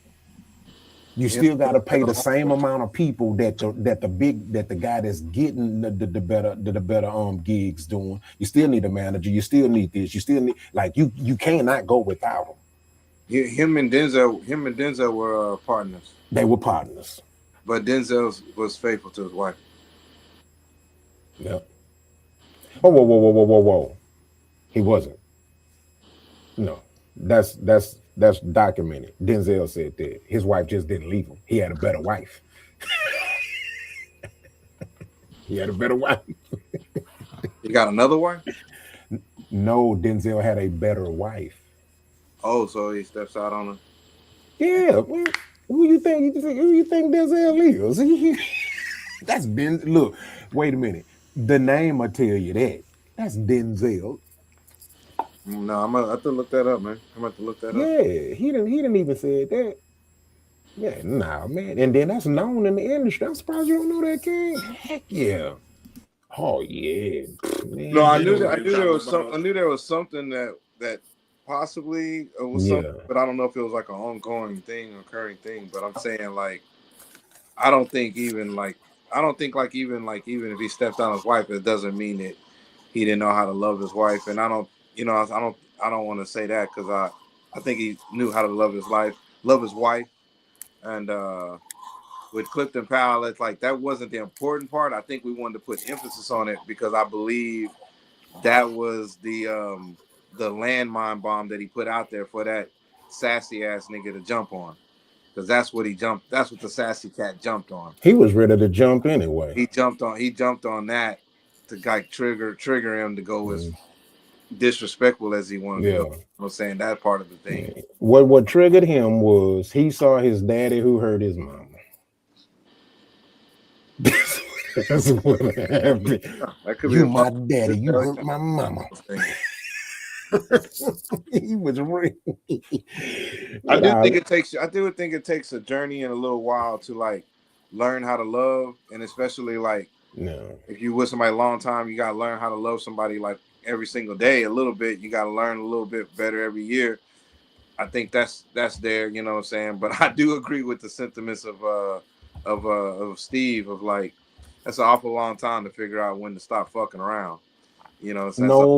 You Yeah. still got to pay the same amount of people that the guy that's getting the better gigs doing. You still need a manager. You still need this. You still need, like, you cannot go without them. Him and Denzel were partners, They were partners. but Denzel was faithful to his wife. Yeah. Oh, whoa. He wasn't. No, that's documented. Denzel said that his wife just didn't leave him. He had a better wife. He had a better wife. He got another wife. No, Denzel had a better wife. Oh, so he steps out on her. Yeah, man. Who you think Denzel is? That's Den. Look, wait a minute. The name will tell you that. That's Denzel. No, I'm gonna have to look that up, man. I'm gonna have to look that up. Yeah, he didn't even say that. Yeah, nah, man. And then that's known in the industry. I'm surprised you don't know that, King. Heck yeah. Oh yeah, No, man. I You know knew Look. that. what I you're knew there talking was some. I about. knew there was something that possibly was something, Yeah. but I don't know if it was like an ongoing thing, occurring thing. But I'm saying like I don't think even like I don't think even if he stepped on his wife, it doesn't mean that he didn't know how to love his wife. And I don't, I don't want to say that because I think he knew how to love his wife, and with Clifton Powell, it's like that wasn't the important part. I think we wanted to put emphasis on it because I believe that was the landmine bomb that he put out there for that sassy ass nigga to jump on. Because that's what he jumped. That's what the sassy cat jumped on. He was ready to jump anyway. He jumped on that to like trigger him to go as Mm, disrespectful as he wanted to go. yeah. You know what I'm saying? That part of the thing. Yeah. What triggered him was he saw his daddy who hurt his mama. That's what happened. That could be You a my part daddy. You hurt my mama. thing. He was real. I do Nah, think it takes. I do think it takes a journey and a little while to like learn how to love, and especially like no. if you with somebody a long time, you gotta learn how to love somebody like every single day a little bit. You gotta learn a little bit better every year. I think that's there. You know what I'm saying? But I do agree with the sentiments of Steve of like that's an awful long time to figure out when to stop fucking around. You know what I'm saying? So,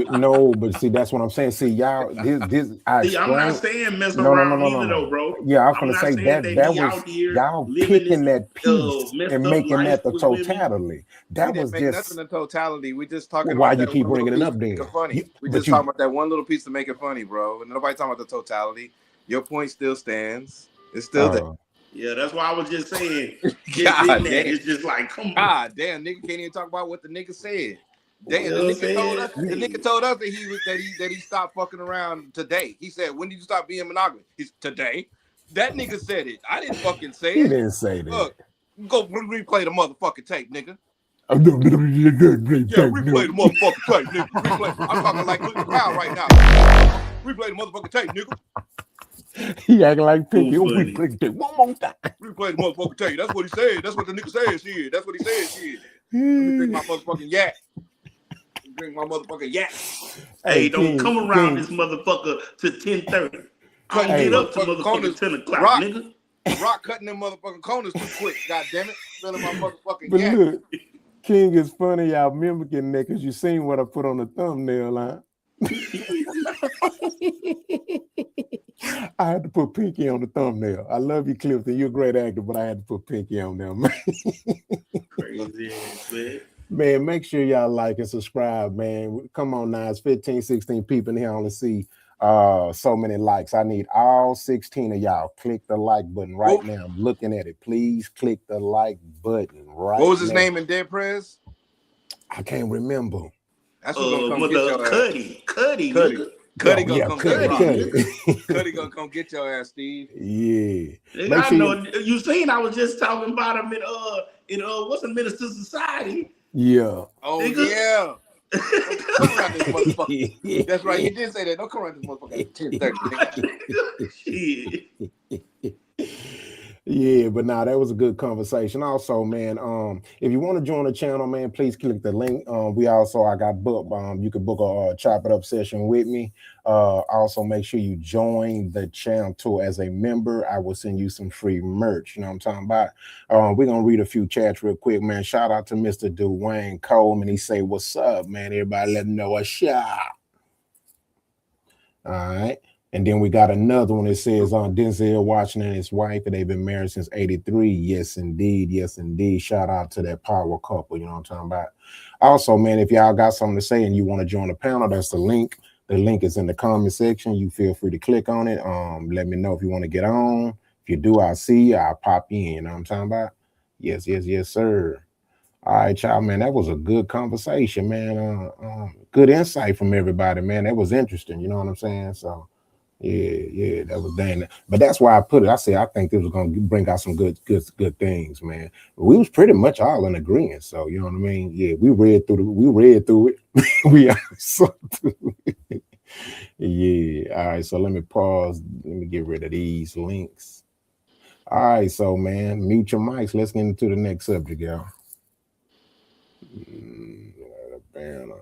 No, but see, that's what I'm saying. See, y'all, this I See, I'm not explained. saying mess No, no, no, around no, no, either, though, no. bro. Yeah, I was I'm gonna not say saying that they that be was out here y'all living this picking that piece messed and up making life that the with women. totality. we That didn't was make nothing just in totality. We just talking why about you that keep one little bringing it piece up to make it then. funny. We But just you, talking about that one little piece to make it funny, bro. And nobody talking about the totality. Your point still stands. It's still there. uh, Yeah, that's why I was just saying, just in God that, damn. it's just like, come on. God damn, nigga can't even talk about what the nigga said. You Damn, know what I'm saying? the nigga told us that he stopped fucking around today. He said, when did you stop being monogamous? He's today. That nigga said it. I didn't fucking say he it. didn't say that. Look, go replay the motherfucking tape, nigga. I'm doing Yeah, replay the motherfucking tape, nigga. Replay. I'm talking like Clifton Powell right now. Replay the motherfucking tape, nigga. He acting like Too Pinky. Oh, we funny. played it one more time. Replay the motherfucking tape. That's what he said. That's what the nigga said. Shit. That's what he said. Shit. Let me drink my motherfucking yak. Drink my motherfucking yak. Hey, Hey, don't King, come around this King. motherfucker to 10:30. I Cutting don't them get Hey, up to motherfucking motherfucking corners. 10 o'clock, Rock. nigga. Rock cutting them motherfucking corners too quick. God damn it. Spilling my motherfucking but yak. look, King is funny. Y'all mimicking that because you seen what I put on the thumbnail, huh? I had to put Pinky on the thumbnail. I love you, Clifton. You're a great actor, but I had to put Pinky on there, man. Crazy ass, man. Man, make sure y'all like and subscribe, man. Come on now. It's 15, 16 people in here. I only see so many likes. I need all 16 of y'all. Click the like button right What, now. I'm looking at it. Please click the like button what right was his now. name in Dead Prez? I can't remember. That's who's gonna come get Mother your ass. Cuddy, Cuddy. nigga. Cuddy Oh gonna yeah, come get cut it, Cuddy, Rock. cut nigga. it. Cuddy gonna come get your ass, Steve. Yeah. Nigga, Make I sure know. you, You seen? I was just talking about him in what's a Minister Society, yeah. Oh nigga. yeah. Don't come around this motherfucker. That's right. You did say that. Don't come around this motherfucker at 10:30, nigga. Shit. Yeah, but now that was a good conversation. Also, man, if you want to join the channel, man, please click the link. I got book. You can book a chop it up session with me. Also make sure you join the channel too as a member. I will send you some free merch. You know what I'm talking about? We're gonna read a few chats real quick, man. Shout out to Mr. Dwayne Coleman. He say, "What's up, man? Everybody, let him know what's up." All right. And then we got another one that says on Denzel Washington and his wife, and they've been married since 83. Yes, indeed. Yes, indeed. Shout out to that power couple. You know what I'm talking about? Also, man, if y'all got something to say and you want to join the panel, that's the link. The link is in the comment section. You feel free to click on it. Let me know if you want to get on. If you do, I'll see you. I'll pop you in. You know what I'm talking about? Yes, yes, yes, sir. All right, y'all, man. That was a good conversation, man. Good insight from everybody, man. That was interesting. You know what I'm saying? So Yeah, that was dang. But that's why I put it. I said I think this was gonna bring out some good things, man. We was pretty much all in agreement. So you know what I mean? Yeah, we read through it. We also through it. Yeah. All right. So let me pause. Let me get rid of these links. All right. So man, mute your mics. Let's get into the next subject, y'all. Banner.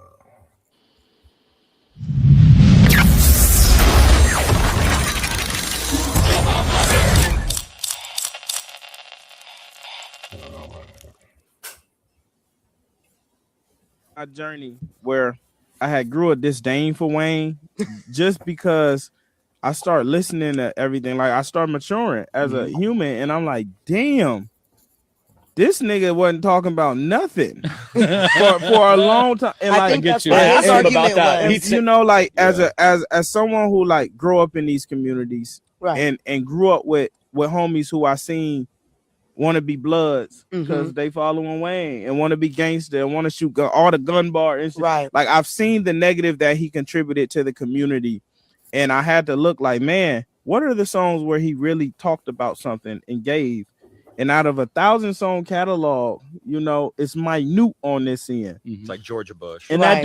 My journey where I had grew a disdain for Wayne just because I started listening to everything. Like I started maturing as a human, and I'm like, damn, this nigga wasn't talking about nothing for a long time. And I like, think that's what his argument was. You know, like as someone who like grew up in these communities, right, and grew up with homies who I seen want to be bloods because they following Wayne and want to be gangster and want to shoot all the gun bar and shit. Right. Like I've seen the negative that he contributed to the community, and I had to look like, man, what are the songs where he really talked about something and gave? And out of 1,000-song catalog, you know, it's minute on this end. It's like Georgia Bush. And that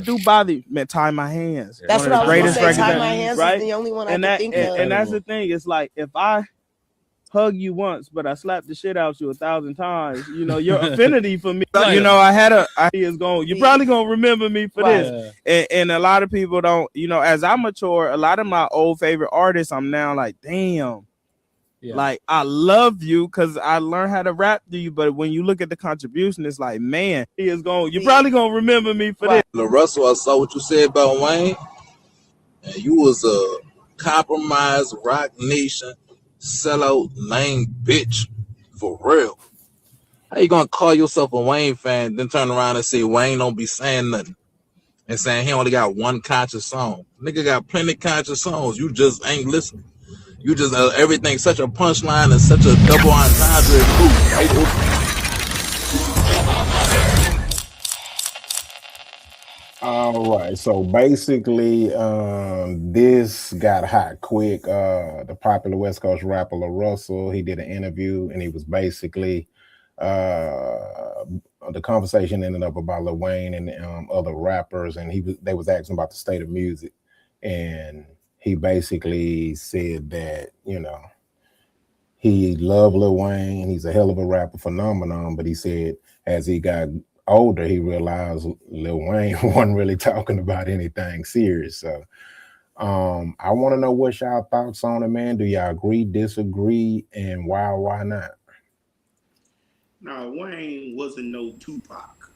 do bother me. Man, Tie My Hands. That's what I was gonna say. Tie My Hands is the only one I can think of. And that's the thing. It's like if I hug you once, but I slapped the shit out you 1,000 times, you know, your affinity for me, you know, you're probably gonna remember me for this. And a lot of people don't, you know, as I mature, a lot of my old favorite artists, I'm now like, damn. Yeah. Like I love you because I learned how to rap to you, but when you look at the contribution, it's like, man, you're probably gonna remember me for this. Russell, I saw what you said about Wayne, and you was a compromised Rock Nation sellout lame bitch for real. How you gonna call yourself a Wayne fan, then turn around and say Wayne don't be saying nothing and saying he only got one conscious song? Nigga got plenty conscious songs. You just ain't listening. You just everything's such a punchline and such a double entendre move. All right, so basically, this got hot quick. The popular West Coast rapper La Russell, he did an interview, and he was basically the conversation ended up about Lil Wayne and other rappers, and they was asking about the state of music, and he basically said that, you know, he loved Lil Wayne. He's a hell of a rapper phenomenon, but he said as he got older, he realized Lil Wayne wasn't really talking about anything serious. So I want to know what y'all thoughts on it, man. Do y'all agree, disagree, and why not? No, Wayne wasn't no Tupac.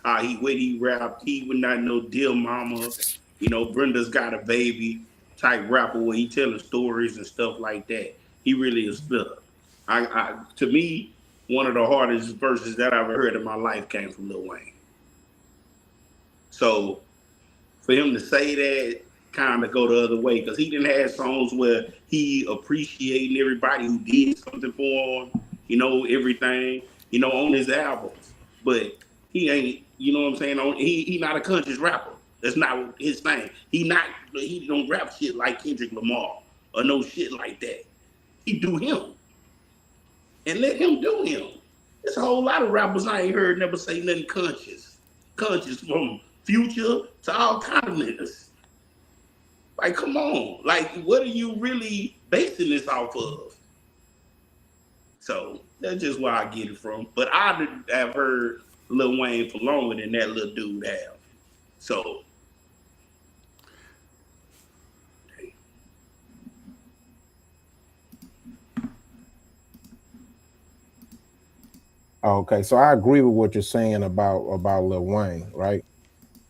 When he rapped, he would not know Dear Mama, you know, Brenda's Got a Baby type rapper where he telling stories and stuff like that. He really is spitter. To me, one of the hardest verses that I've ever heard in my life came from Lil Wayne. So for him to say that, kind of go the other way, because he didn't have songs where he appreciating everybody who did something for him, you know, everything, you know, on his albums. But he ain't, you know what I'm saying? He not a conscious rapper. That's not his thing. He don't rap shit like Kendrick Lamar or no shit like that. He do him. And let him do him. There's a whole lot of rappers I ain't heard never say nothing conscious. Conscious from Future to all kind of niggas. Like, come on. Like, what are you really basing this off of? So that's just where I get it from. But I have heard Lil Wayne for longer than that little dude have. So Okay, so I agree with what you're saying about Lil Wayne, right?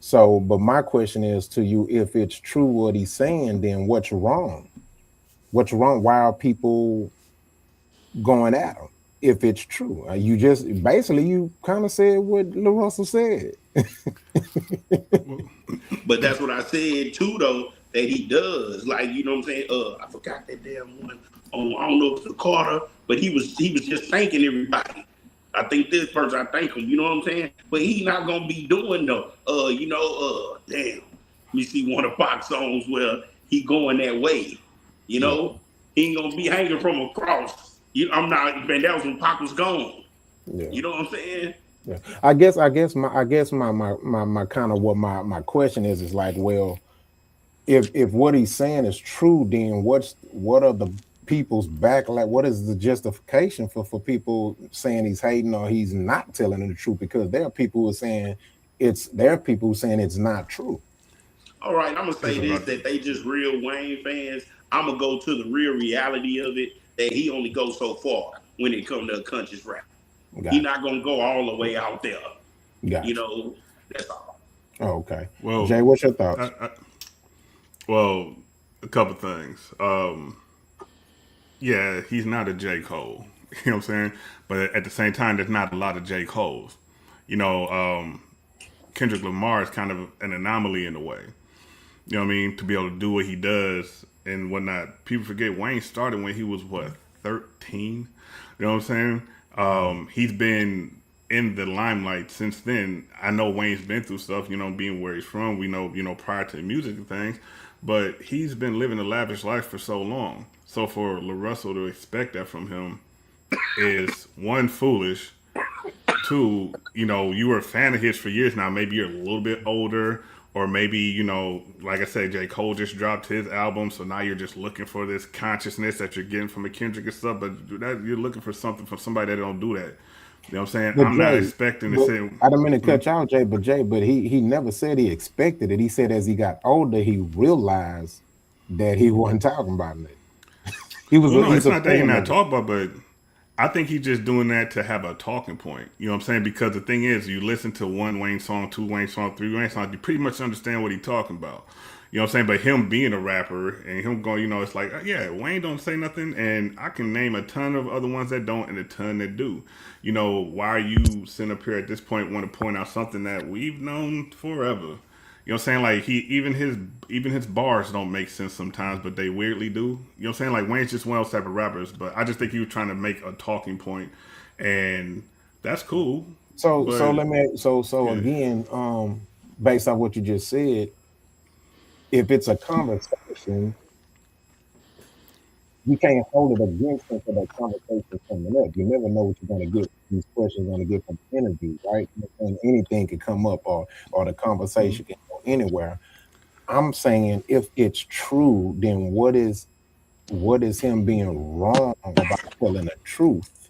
So, but my question is to you: if it's true what he's saying, then what's wrong? What's wrong? Why are people going at him? If it's true, you just basically you kind of said what Lil Russell said. But that's what I said too, though, that he does. Like, you know what I'm saying? I forgot that damn one. I don't know if it's Carter, but he was just thanking everybody. I think this person, I thank him, you know what I'm saying? But he not gonna be doing damn. Let me see one of Pac's songs where he going that way. You know, he ain't gonna be hanging from a cross. I'm not. Man, that was when Pac was gone. Yeah. You know what I'm saying? Yeah. I guess my kind of what my question is like, well, if what he's saying is true, then what are the people's backlash? What is the justification for people saying he's hating or he's not telling the truth? Because there are people who are saying it's not true. All right, I'm gonna say this: that they just real Wayne fans. I'm gonna go to the real reality of it. That he only goes so far when it comes to a conscious rap. He's not gonna go all the way out there. You know, that's all. Oh, okay. Well, Jay, what's your thoughts? Well, a couple things. Yeah, he's not a J. Cole. You know what I'm saying? But at the same time, there's not a lot of J. Coles. You know, Kendrick Lamar is kind of an anomaly in a way. You know what I mean? To be able to do what he does and whatnot. People forget Wayne started when he was, 13? You know what I'm saying? He's been in the limelight since then. I know Wayne's been through stuff, being where he's from. We know, prior to the music and things. But he's been living a lavish life for so long. So for LaRussell to expect that from him is, one, foolish. Two, you were a fan of his for years now. Maybe you're a little bit older, or maybe, like I said, J. Cole just dropped his album, so now you're just looking for this consciousness that you're getting from a Kendrick and stuff, but you're looking for something from somebody that don't do that. You know what I'm saying? But I'm Jay, not expecting to say... I don't mean to cut you out, Jay, but he never said he expected it. He said as he got older, he realized that he wasn't talking about it. It's not that he's not talking about, but I think he's just doing that to have a talking point. You know what I'm saying? Because the thing is, you listen to one Wayne song, two Wayne song, three Wayne songs, you pretty much understand what he's talking about. You know what I'm saying? But him being a rapper and him going, it's like, yeah, Wayne don't say nothing, and I can name a ton of other ones that don't and a ton that do. Why are you sitting up here at this point want to point out something that we've known forever? You know what I'm saying? Like even his bars don't make sense sometimes, but they weirdly do. You know what I'm saying? Like Wayne's just one of those type of rappers, but I just think he was trying to make a talking point, and that's cool. So again, based on what you just said, if it's a conversation, you can't hold it against him for that conversation coming up. You never know what you're going to get. These questions you're going to get from the interview, right? And anything can come up, or the conversation can go anywhere. I'm saying if it's true, then what is him being wrong about telling the truth?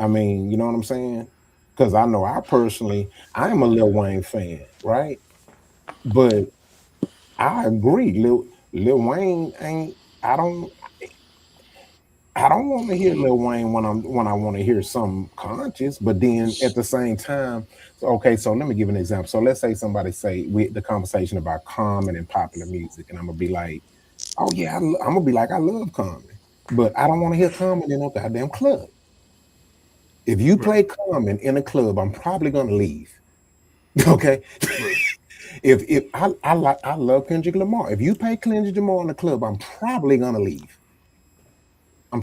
I mean, you know what I'm saying? Because I know I am a Lil Wayne fan, right? But I agree, Lil Wayne ain't. I don't want to hear Lil Wayne when I want to hear something conscious, but then at the same time, so let me give an example. So let's say somebody say the conversation about Common and popular music, and I'm gonna be like, oh yeah, I'm gonna be like, I love Common, but I don't want to hear Common in no goddamn club. If you play Common in a club, I'm probably gonna leave. Okay. If I love Kendrick Lamar. If you play Kendrick Lamar in the club, I'm probably gonna leave. I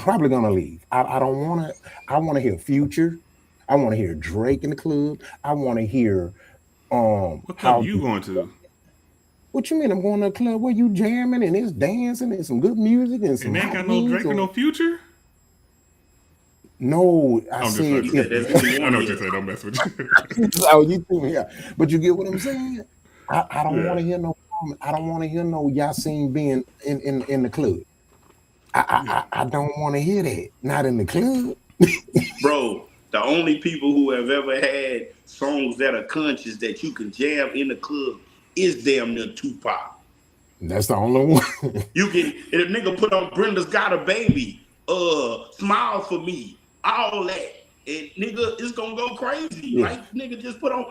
don't want to. I want to hear Future. I want to hear Drake in the club. I want to hear. What club are you going to? What you mean? I'm going to a club where you jamming and it's dancing and some good music and some. And they ain't got no Drake or no Future. No, I said. I know what you said. Don't mess with you. Oh, you threw me out. But you get what I'm saying? I don't want to hear no. I don't want to hear no Yasin being in the club. I don't want to hear that. Not in the club. Bro, the only people who have ever had songs that are conscious that you can jam in the club is damn near Tupac. That's the only one. You can, if a nigga put on Brenda's Got a Baby, Smile for Me, all that, and nigga, it's gonna go crazy. Yeah. Like nigga just put on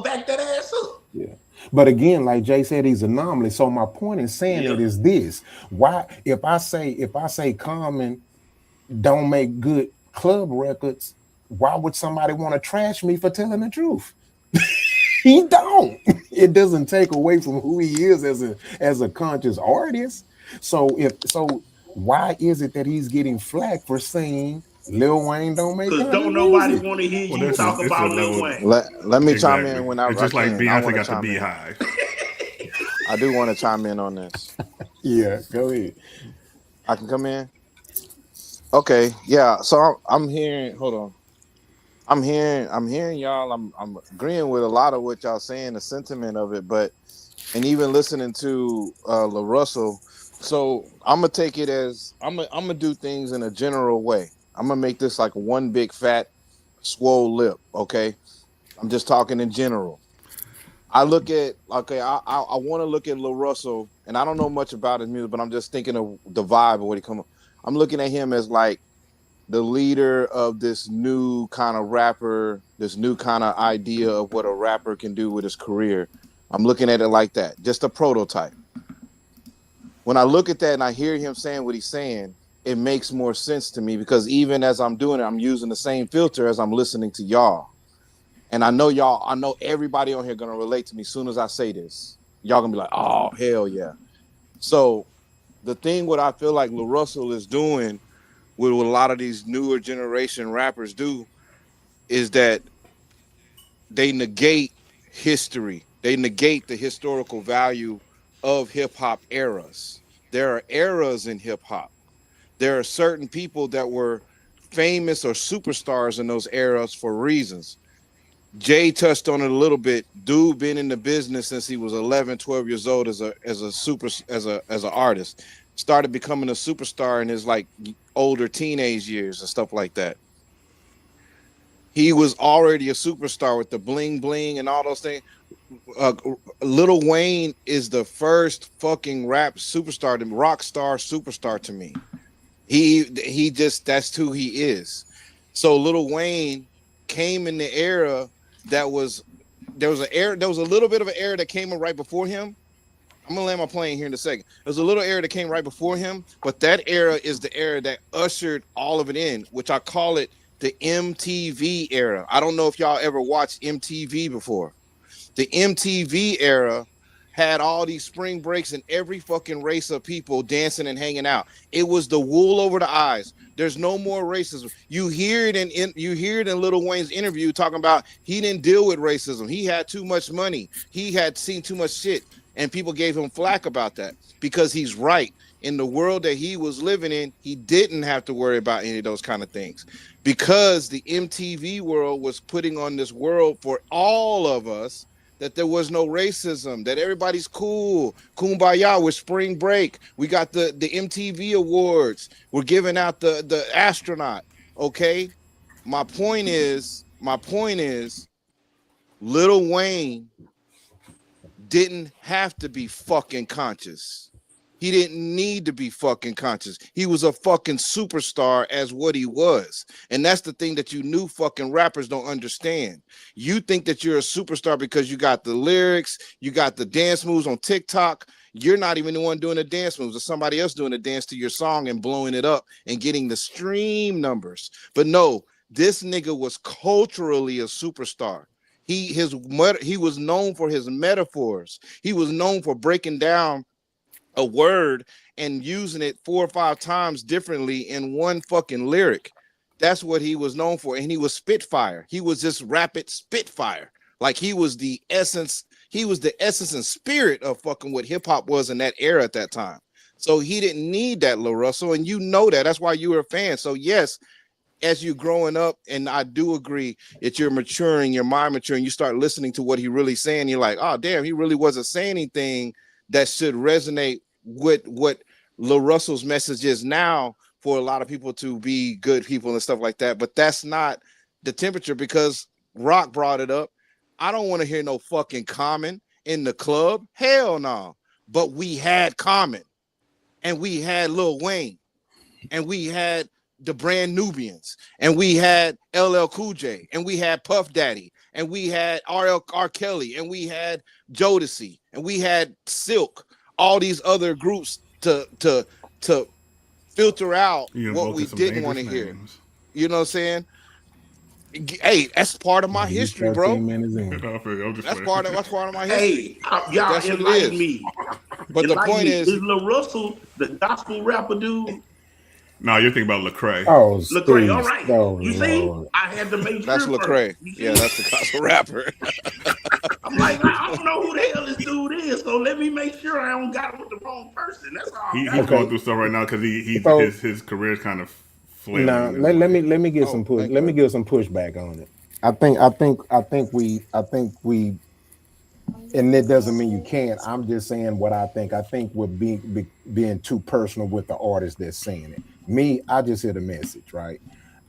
Back That Ass Up. Yeah. But again, like Jay said, he's an anomaly. So my point in saying it is this: why, if I say Common don't make good club records, why would somebody want to trash me for telling the truth? He don't. It doesn't take away from who he is as a conscious artist. So why is it that he's getting flack for saying Lil Wayne don't make good music? Because don't nobody want to hear you talk about Lil Wayne. Let me chime in when I It's just like can. Beyonce got the Beehive. I do want to chime in on this. Yeah, go ahead. I can come in. Okay, yeah. So I'm hearing. Hold on. I'm hearing y'all. I'm agreeing with a lot of what y'all saying, the sentiment of it, but and even listening to LaRussell. So I'm gonna take it as I'm gonna do things in a general way. I'm gonna make this like one big fat swole lip. Okay, I'm just talking in general. I look at I want to look at LaRussell, and I don't know much about his music, but I'm just thinking of the vibe of what he come. I'm looking at him as like the leader of this new kind of rapper, this new kind of idea of what a rapper can do with his career. I'm looking at it like that, just a prototype. When I look at that and I hear him saying what he's saying, it makes more sense to me because even as I'm doing it, I'm using the same filter as I'm listening to y'all. And I know everybody on here gonna relate to me as soon as I say this. Y'all gonna be like, oh, hell yeah. So the thing what I feel like LaRussell is doing what a lot of these newer generation rappers do is that they negate history. They negate the historical value of hip hop eras. There are eras in hip hop. There are certain people that were famous or superstars in those eras for reasons. Jay touched on it a little bit. Dude been in the business since he was 11, 12 years old as an artist. Started becoming a superstar in his like older teenage years and stuff like that. He was already a superstar with the bling bling and all those things. Uh, Lil Wayne is the first fucking rap superstar, rock star superstar to me. He just that's who he is. So Lil Wayne came in the era that was there was a little bit of an era that came right before him. I'm gonna land my plane here in a second. There's a little era that came right before him, but that era is the era that ushered all of it in, which I call it the MTV era. I don't know if y'all ever watched MTV before. The MTV era had all these spring breaks and every fucking race of people dancing and hanging out. It was the wool over the eyes. There's no more racism. You hear it in Lil Wayne's interview talking about he didn't deal with racism. He had too much money. He had seen too much shit. And people gave him flack about that because he's right. In the world that he was living in, he didn't have to worry about any of those kind of things because the MTV world was putting on this world for all of us that there was no racism, that everybody's cool, kumbaya with spring break. We got the MTV awards. We're giving out the astronaut. Okay. My point is, Lil Wayne didn't have to be fucking conscious. He didn't need to be fucking conscious. He was a fucking superstar as what he was. And that's the thing that you new fucking rappers don't understand. You think that you're a superstar because you got the lyrics, you got the dance moves on TikTok. You're not even the one doing the dance moves. There's somebody else doing the dance to your song and blowing it up and getting the stream numbers. But no, this nigga was culturally a superstar. He was known for his metaphors. He was known for breaking down a word and using it 4 or 5 times differently in one fucking lyric. That's what he was known for. And he was spitfire. He was just rapid spitfire. Like he was the essence and spirit of fucking what hip hop was in that era at that time. So he didn't need that, LaRussell, and you know that. That's why you were a fan. So yes, as you're growing up, and I do agree that you're maturing, your mind maturing, you start listening to what he really saying. You're like, oh damn, he really wasn't saying anything that should resonate with what LaRussell's message is now for a lot of people to be good people and stuff like that. But that's not the temperature because Rock brought it up. I don't want to hear no fucking Common in the club. Hell no. But we had Common and we had Lil Wayne and we had the Brand Nubians, and we had LL Cool J, and we had Puff Daddy, and we had R. Kelly, and we had Jodeci, and we had Silk, all these other groups to filter out what we didn't want to hear. You know what I'm saying? Hey, that's part of my history, bro. That's part of my history. Hey, y'all enlighten me. But the point is LaRussell the gospel rapper dude? No, you're thinking about Lecrae. Oh, Lecrae, all right. Oh, you see, I had to make sure. That's Lecrae. Yeah, that's the gospel rapper. I'm like, I don't know who the hell this dude is, so let me make sure I don't got him with the wrong person. That's all. He's going through stuff right now because his career is kind of flailing. Now let me get some push. Let me give some pushback on it. I think we, and that doesn't mean you can't. I'm just saying what I think. I think we're being too personal with the artist that's saying it. Me, I just hear the message, right?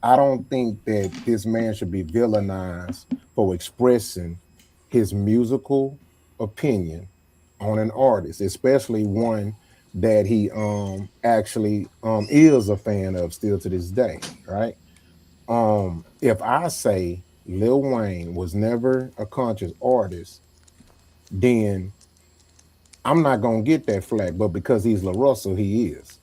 I don't think that this man should be villainized for expressing his musical opinion on an artist, especially one that he actually is a fan of still to this day, right? If I say Lil Wayne was never a conscious artist, then I'm not gonna get that flag. But because he's La Russell, he is.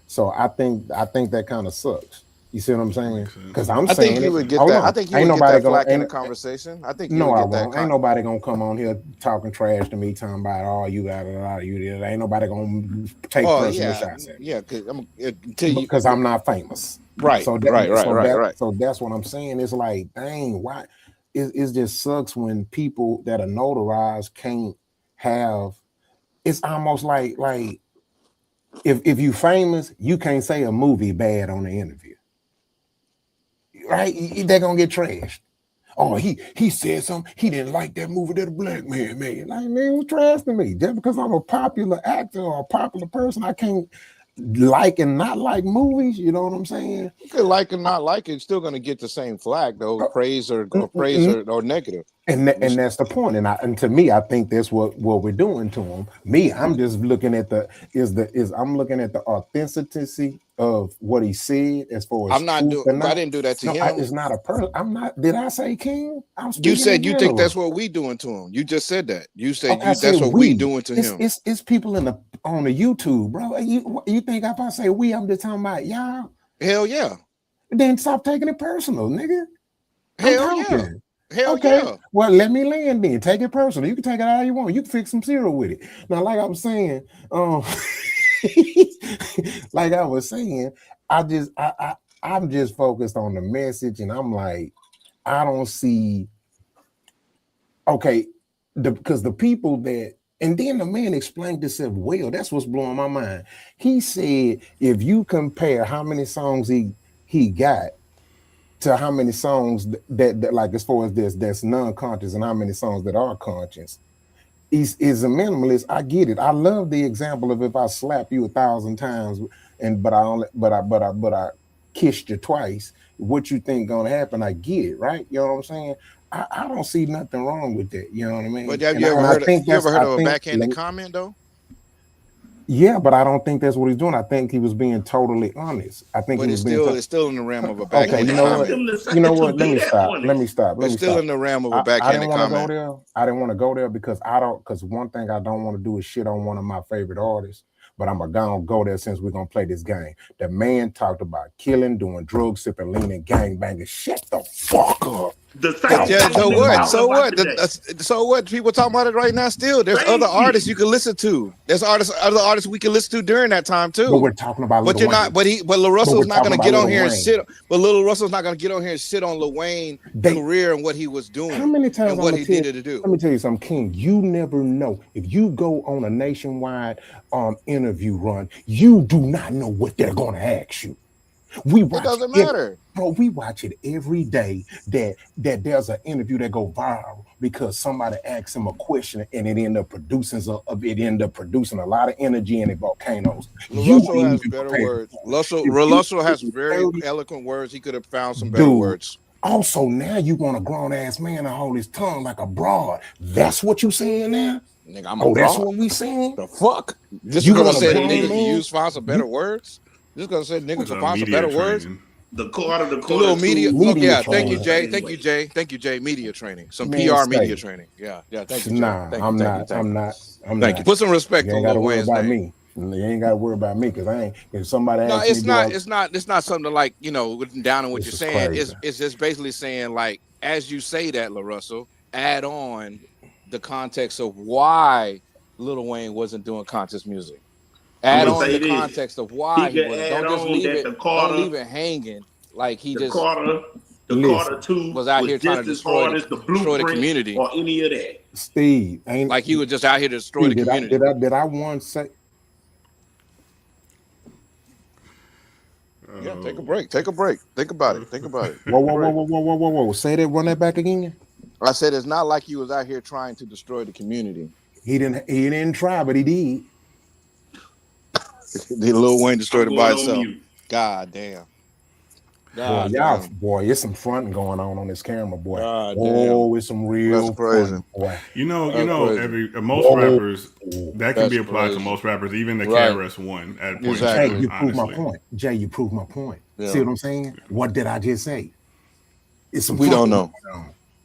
So I think that kind of sucks. You see what I'm saying? Because I'm saying, think you would get hold that. I on, think you ain't would get nobody that gonna flack in the conversation. I think you no, would I get that. won't. Ain't nobody gonna come on here talking trash to me, talking about you got you. Ain't nobody gonna take personal shots at me. Yeah, Because I'm not famous. Right. So that's what I'm saying. It's like, dang, why? It just sucks when people that are notarized can't have. It's almost like if you famous, you can't say a movie bad on the interview, right? They're gonna get trashed. Oh, he said something. He didn't like that movie that a black man made. Like, man, what's trash to me? Just because I'm a popular actor or a popular person, I can't like and not like movies. You know what I'm saying? You could like and not like it, you're still gonna get the same flag, though, praise or negative. And that's the point. And to me, I think that's what we're doing to him. Me, I'm just looking at I'm looking at the authenticity of what he said as far as I didn't do that to him. It's not a person. I'm not. Did I say king? You said you think that's what we doing to him. You just said that. You said that's what we doing to him. It's people on the YouTube, bro. You think if I say we, I'm just talking about y'all? Hell yeah. Then stop taking it personal, nigga. Hell yeah. Hell yeah. Well, let me land then. Take it personal. You can take it how you want. You can fix some cereal with it. Now, like I was saying, I'm just focused on the message, and I'm like, I don't see. Okay, because the people that, and then the man explained himself well. That's what's blowing my mind. He said, if you compare how many songs he got to how many songs that like as far as that's non-conscious and how many songs that are conscious, is a minimalist. I get it. I love the example of if I slap you 1,000 times but I kissed you twice, what you think gonna happen? I get it, right? You know what I'm saying? I don't see nothing wrong with that. You know what I mean? But have you ever heard of a backhanded comment though? Yeah, but I don't think that's what he's doing. I think he was being totally honest. I think but he was being it's still in the realm of a backhanded comment. You know what? Let me stop. It's still in the realm of a backhanded comment. I didn't want to go there because one thing I don't want to do is shit on one of my favorite artists. But I'm gonna go there since we're gonna play this game. The man talked about killing, doing drugs, sipping, leaning, gang banging. Shut the fuck up. So what? People talking about it right now. Still, there's other artists you can listen to. There's other artists we can listen to during that time too. But we're talking about. But you're not. But Lil Russell's not going to get on here and shit. But Lil Russell's not going to get on here and shit on Lil Wayne's career and what he was doing. How many times and what he needed to do? Let me tell you something, King. You never know if you go on a nationwide interview run. You do not know what they're going to ask you. It doesn't matter, bro. We watch it every day. That there's an interview that go viral because somebody asks him a question and it end up producing a lot of energy and volcanoes. Russell has better words. Russell has very eloquent words. He could have found some better words. Also, now you want a grown ass man to hold his tongue like a broad. That's what you saying now? Nigga, I'm a broad. That's what we saying? The fuck? Just because I said nigga can use find some better words. Just because I said nigga can find some better words. The little media. Media thank you, Jay. Thank you, Jay. Media training. Some PR media training. Yeah. Thank you, Jay. Nah, I'm not. Thank you. Put some respect on Lil Wayne's name. You ain't got to worry about me because I ain't. If somebody asks it's not something like down on what you're saying. It's just basically saying like as you say that, La Russell, add on the context of why Lil Wayne wasn't doing conscious music. Add on the context of why he was. Don't just leave it. Don't leave it hanging like he just. Carter The Carter 2 was out here trying to just as destroy hard as the the Blueprint community, or any of that. Steve, ain't like he was just out here to destroy Steve, the community. Did I once say? Yeah, take a break. Take a break. Think about it. Think about it. Whoa. Say that, run that back again. I said it's not like he was out here trying to destroy the community. He didn't try, but he did. Did Lil Wayne destroyed it by himself? God damn. God boy, it's some fronting going on this camera, boy. God damn. It's some real crazy. Boy. Most rappers that can be applied to most rappers, even the KRS One at point. Jay, you prove my point. Jay, you prove my point. Yeah. See what I'm saying? Yeah. What did I just say? It's some. We don't know.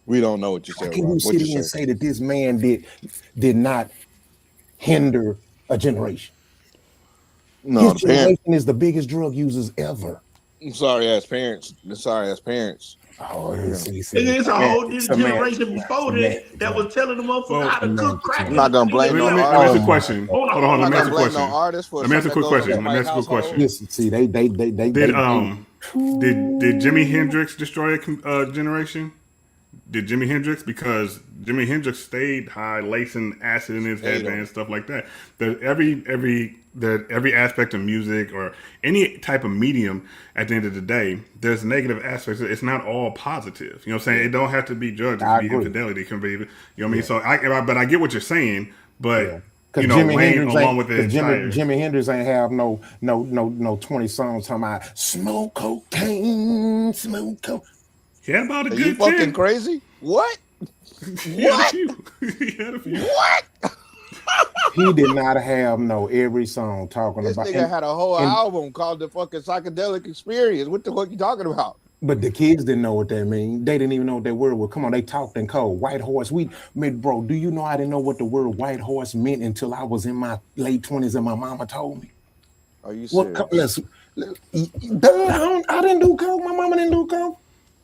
We don't know what you said. Can you sit here and say that this man did not hinder a generation? No, his generation is the biggest drug users ever. I'm sorry, as parents. Oh, it's a whole generation before that was telling them how to cook crack. I'm not gonna blame no artist. Let me ask a question. Hold on. Let me ask a question. Let me ask a quick question. Listen, see, they did Jimi Hendrix destroy a generation? Did Jimi Hendrix? Because Jimi Hendrix stayed high, lacing acid in his headband, stuff like that. Every aspect of music or any type of medium, at the end of the day, there's negative aspects. It's not all positive. You know what I'm saying? It don't have to be judged. It can be infidelity. It can be, you know what I mean? So I get what you're saying, but you know, Jimi Wayne Hendrix along with his Jimi Hendrix ain't have no 20 songs talking about smoke cocaine, smoke cocaine. He had about a Are good you fucking 10. crazy? What? What? What? He did not have every song talking this about. This nigga had a whole album called The Fucking Psychedelic Experience. What the fuck you talking about? But the kids didn't know what that mean. They didn't even know what that word was. Come on, they talked in code. White horse. Bro, do you know I didn't know what the word white horse meant until I was in my late 20s and my mama told me? Are you serious? I didn't do coke. My mama didn't do coke.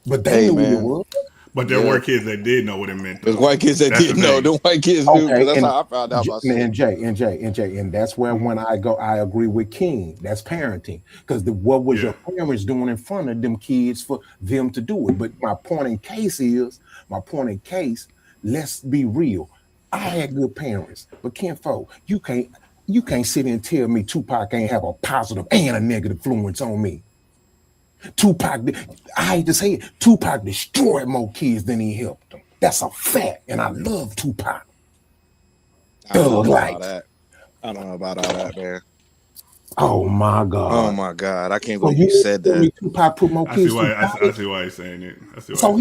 But they knew what it was. But there were kids that did know what it meant. There's white kids that didn't know. The white kids knew. That's how I found out about and Jay. And that's where when I agree with King. That's parenting. Because what was your parents doing in front of them kids for them to do it? But my point in case, let's be real. I had good parents. But Kenfo, you can't sit and tell me Tupac ain't have a positive and a negative influence on me. Tupac, I hate to say it, Tupac destroyed more kids than he helped them. That's a fact, and I love Tupac. I don't know about all that, man. Oh my God! Oh my God! I can't believe you said that. Tupac put more kids. I see why he's saying it. So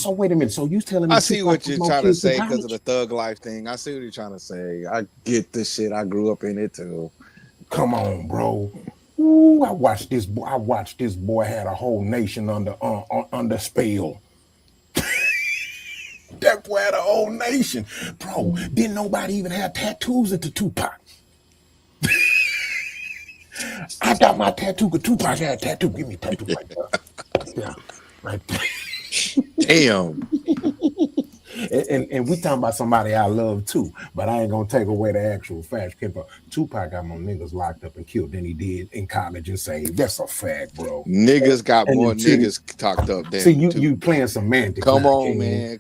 wait a minute. So you telling me? I see what you're trying to say because of the thug life thing. I see what you're trying to say. I get this shit. I grew up in it too. Come on, bro. Ooh, I watched this boy had a whole nation under spell. That boy had a whole nation, bro. Didn't nobody even have tattoos into Tupac. I got my tattoo because Tupac had a tattoo. Give me a tattoo right there. Yeah, right there. Damn. And we talking about somebody I love too, but I ain't gonna take away the actual facts. Tupac got more niggas locked up and killed than he did in college and saved. That's a fact, bro. Niggas got more niggas talked up than. See, you playing semantics. Come on, man.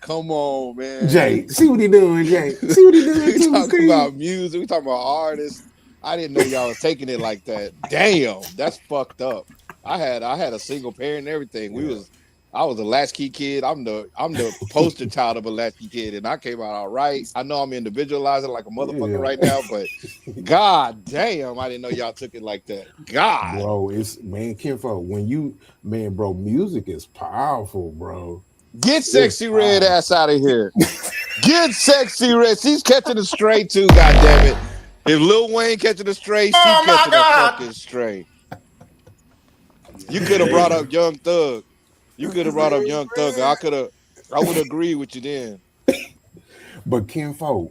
Jay, see what he doing, Jay. See what he doing. We talking about music. We talking about artists. I didn't know y'all was taking it like that. Damn, that's fucked up. I had a single parent and everything. I was a latchkey kid. I'm the poster child of a latchkey kid, and I came out all right. I know I'm individualizing like a motherfucker right now, but god damn, I didn't know y'all took it like that. God, bro, it's Kenfo. Bro, music is powerful, bro. Get Sexy Red ass out of here. Get Sexy Red. She's catching it straight too. God damn it. If Lil Wayne catching it straight, she catching it fucking straight. You could have brought up Young Thug. I would agree with you then. But Kenfo,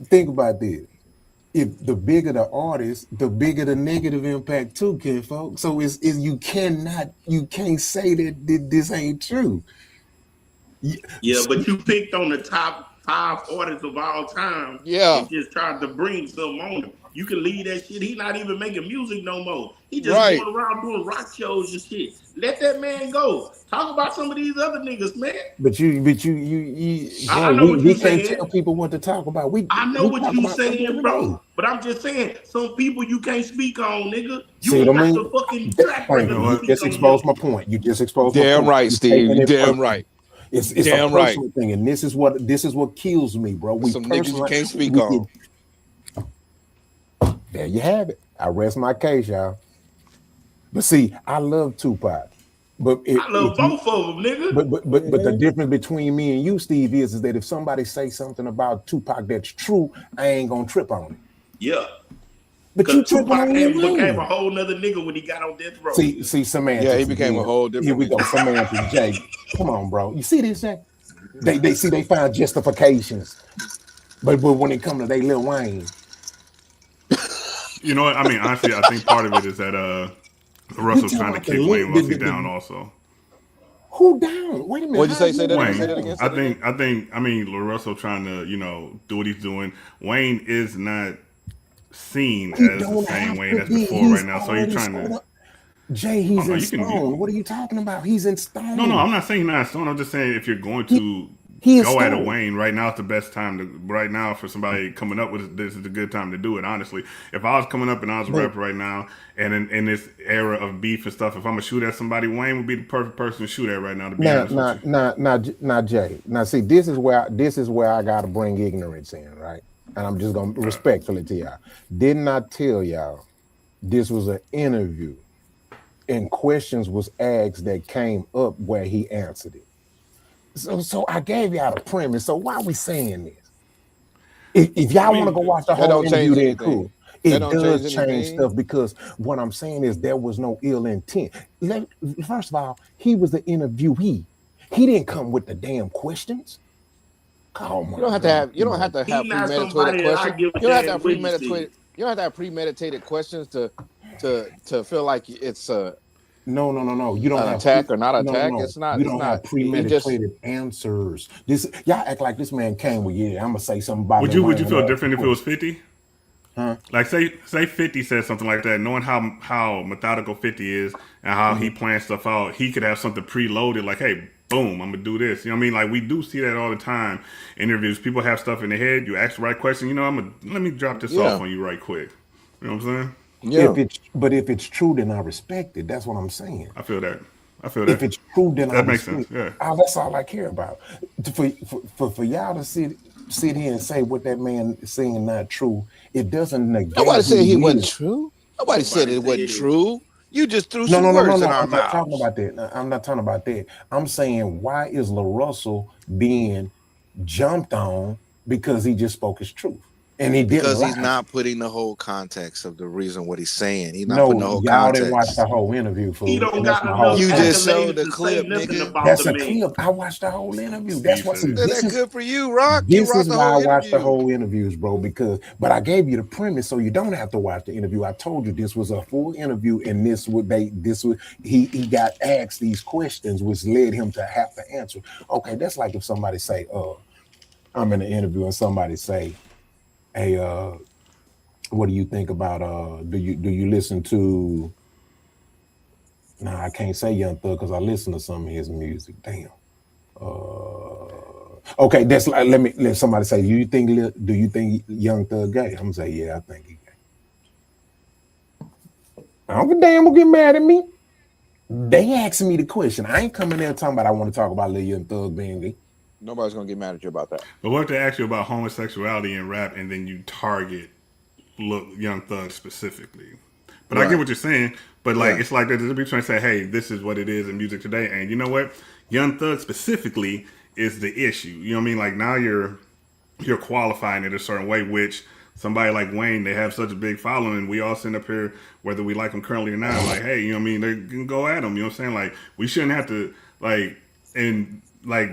think about this. If the bigger the artist, the bigger the negative impact too, Kenfo. So you can't say that this ain't true. Yeah, but you picked on the top top 5 artists of all time. Yeah. And just tried to bring something on him. You can leave that shit. He not even making music no more. He just Right. going around doing rock shows and shit. Let that man go. Talk about some of these other niggas, man. But you, I bro, know what we you can't saying. tell people what to talk about. I know what talk you about saying, every bro. day. But I'm just saying, some people you can't speak on, nigga. You See don't what I got mean? the fucking track Thank record you. to You speak just on exposed them. my point. You just exposed my Damn point. right, You Steve. taking You it damn personal. right. It's Damn a right. personal thing, and this is what kills me, bro. We Some niggas you personal. can't speak on. There you have it. I rest my case, y'all. But see, I love Tupac. But I love both of them, nigga. But the difference between me and you, Steve, is that if somebody say something about Tupac that's true, I ain't gonna trip on it. Yeah. But you tripping Tupac on became a whole nother nigga when he got on death row. See semantics. Yeah, he became again. a whole different. Here we go, semantics. Jay, come on, bro. You see this, Jay? They find justifications, but when it come to they Lil Wayne, you know what? I mean, honestly, I think part of it is that Russell trying to kick Wayne Lucy down also. Who down? Wait a minute. What'd you say? Say that Wayne. again. Say that again. I mean, Russell trying to, do what he's doing. Wayne is not seen as the same Wayne as before right now. So he's trying to. Jay, he's in stone. What are you talking about? He's in stone. No, I'm not saying he's not in stone. I'm just saying if you're going to go at a Wayne right now, it's the best time to. Right now, for somebody coming up with this is a good time to do it. Honestly, if I was coming up and I was a rapper right now, and in this era of beef and stuff, if I'm gonna shoot at somebody, Wayne would be the perfect person to shoot at right now. To be honest with you. Now, Jay. Now, see, this is where I gotta bring ignorance in, right? And I'm just gonna respectfully to y'all. Didn't I tell y'all this was an interview? And questions was asked that came up where he answered it. So I gave y'all the premise. So why are we saying this? If y'all want to go watch the whole interview, then cool. It does change stuff because what I'm saying is there was no ill intent. First of all, he was the interviewee. He didn't come with the damn questions. You don't have to have premeditated questions. You don't have to have premeditated. You don't have to have premeditated questions to feel like it's a no. You don't an have attack or not attack. No. It's not. You don't have premeditated answers. Y'all act like this man came with I'm gonna say something about. Would you feel different if it was 50? Huh? Like say 50 said something like that, knowing how methodical 50 is and how he plans stuff out, he could have something preloaded like, hey, boom, I'm gonna do this. You know what I mean? Like we do see that all the time in interviews. People have stuff in their head. You ask the right question. Let me drop this off on you right quick. You know what I'm saying? Yeah. If it's true, then I respect it. That's what I'm saying. I feel that. If it's true, then that makes sense. Yeah. That's all I care about. For y'all to sit here and say what that man is saying not true, it doesn't negate. Nobody said he wasn't true. Nobody said it wasn't true. You just threw some words in our mouth. I'm not talking about that. I'm not talking about that. I'm saying why is LaRussell being jumped on because he just spoke his truth? And he didn't because he's not putting the whole context of the reason what he's saying. He's not putting the whole y'all context. Didn't watch the whole interview. He don't got enough. You just showed the clip, nigga. That's a clip. I watched the whole interview. That's what's that's good for you, Rock. This is why I watched the whole interviews, bro. But I gave you the premise, so you don't have to watch the interview. I told you this was a full interview, and he got asked these questions, which led him to have to answer. Okay, that's like if somebody say, I'm in an interview, and somebody say, hey, what do you think about do you listen to I can't say Young Thug because I listen to some of his music. Damn. Okay, that's like let somebody say, do you think Young Thug gay? I'm gonna say, yeah, I think he gay. I don't give a damn who get mad at me. They asking me the question. I ain't coming there talking about I want to talk about Lil Young Thug being gay. Nobody's gonna get mad at you about that. But what if they ask you about homosexuality in rap and then you target Young Thug specifically? But I get what you're saying. But it's like they're trying to say, hey, this is what it is in music today. And you know what? Young Thug specifically is the issue. You know what I mean? Like now you're qualifying it a certain way, which somebody like Wayne, they have such a big following. We all sit up here, whether we like them currently or not, like, hey, you know what I mean? They can go at them. You know what I'm saying? Like we shouldn't have to in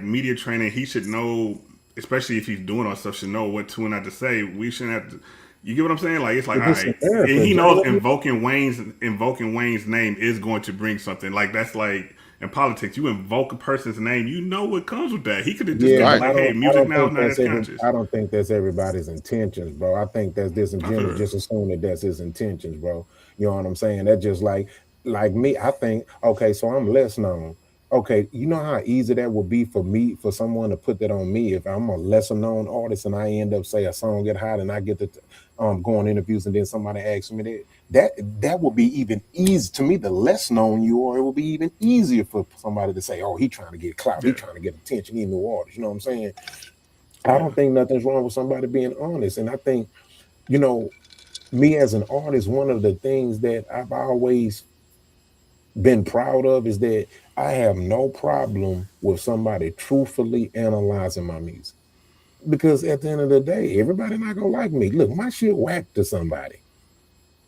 media training, he should know, especially if he's doing all stuff, should know what to and not to say. We shouldn't have to. You get what I'm saying? Like it's like, all right, and he knows invoking Wayne's name is going to bring something. Like that's like in politics, you invoke a person's name, you know what comes with that. He could have just Yeah, been but like, "Hey, music now is not as I conscious." don't think that's everybody's intentions, bro. I think that's disingenuous. Just assume that that's his intentions, bro. You know what I'm saying? That's just like me. I think, okay, so I'm less known. Okay, you know how easy that would be for me, for someone to put that on me if I'm a lesser known artist and I end up say a song get hot and I get to go on interviews and then somebody asks me that would be even easy to me. The less known you are, it will be even easier for somebody to say, "Oh, he trying to get clout, he trying to get attention, he new artist." You know what I'm saying? I don't think nothing's wrong with somebody being honest, and I think, you know, me as an artist, one of the things that I've always been proud of is that I have no problem with somebody truthfully analyzing my music. Because at the end of the day, everybody not gonna like me. Look, my shit whack to somebody.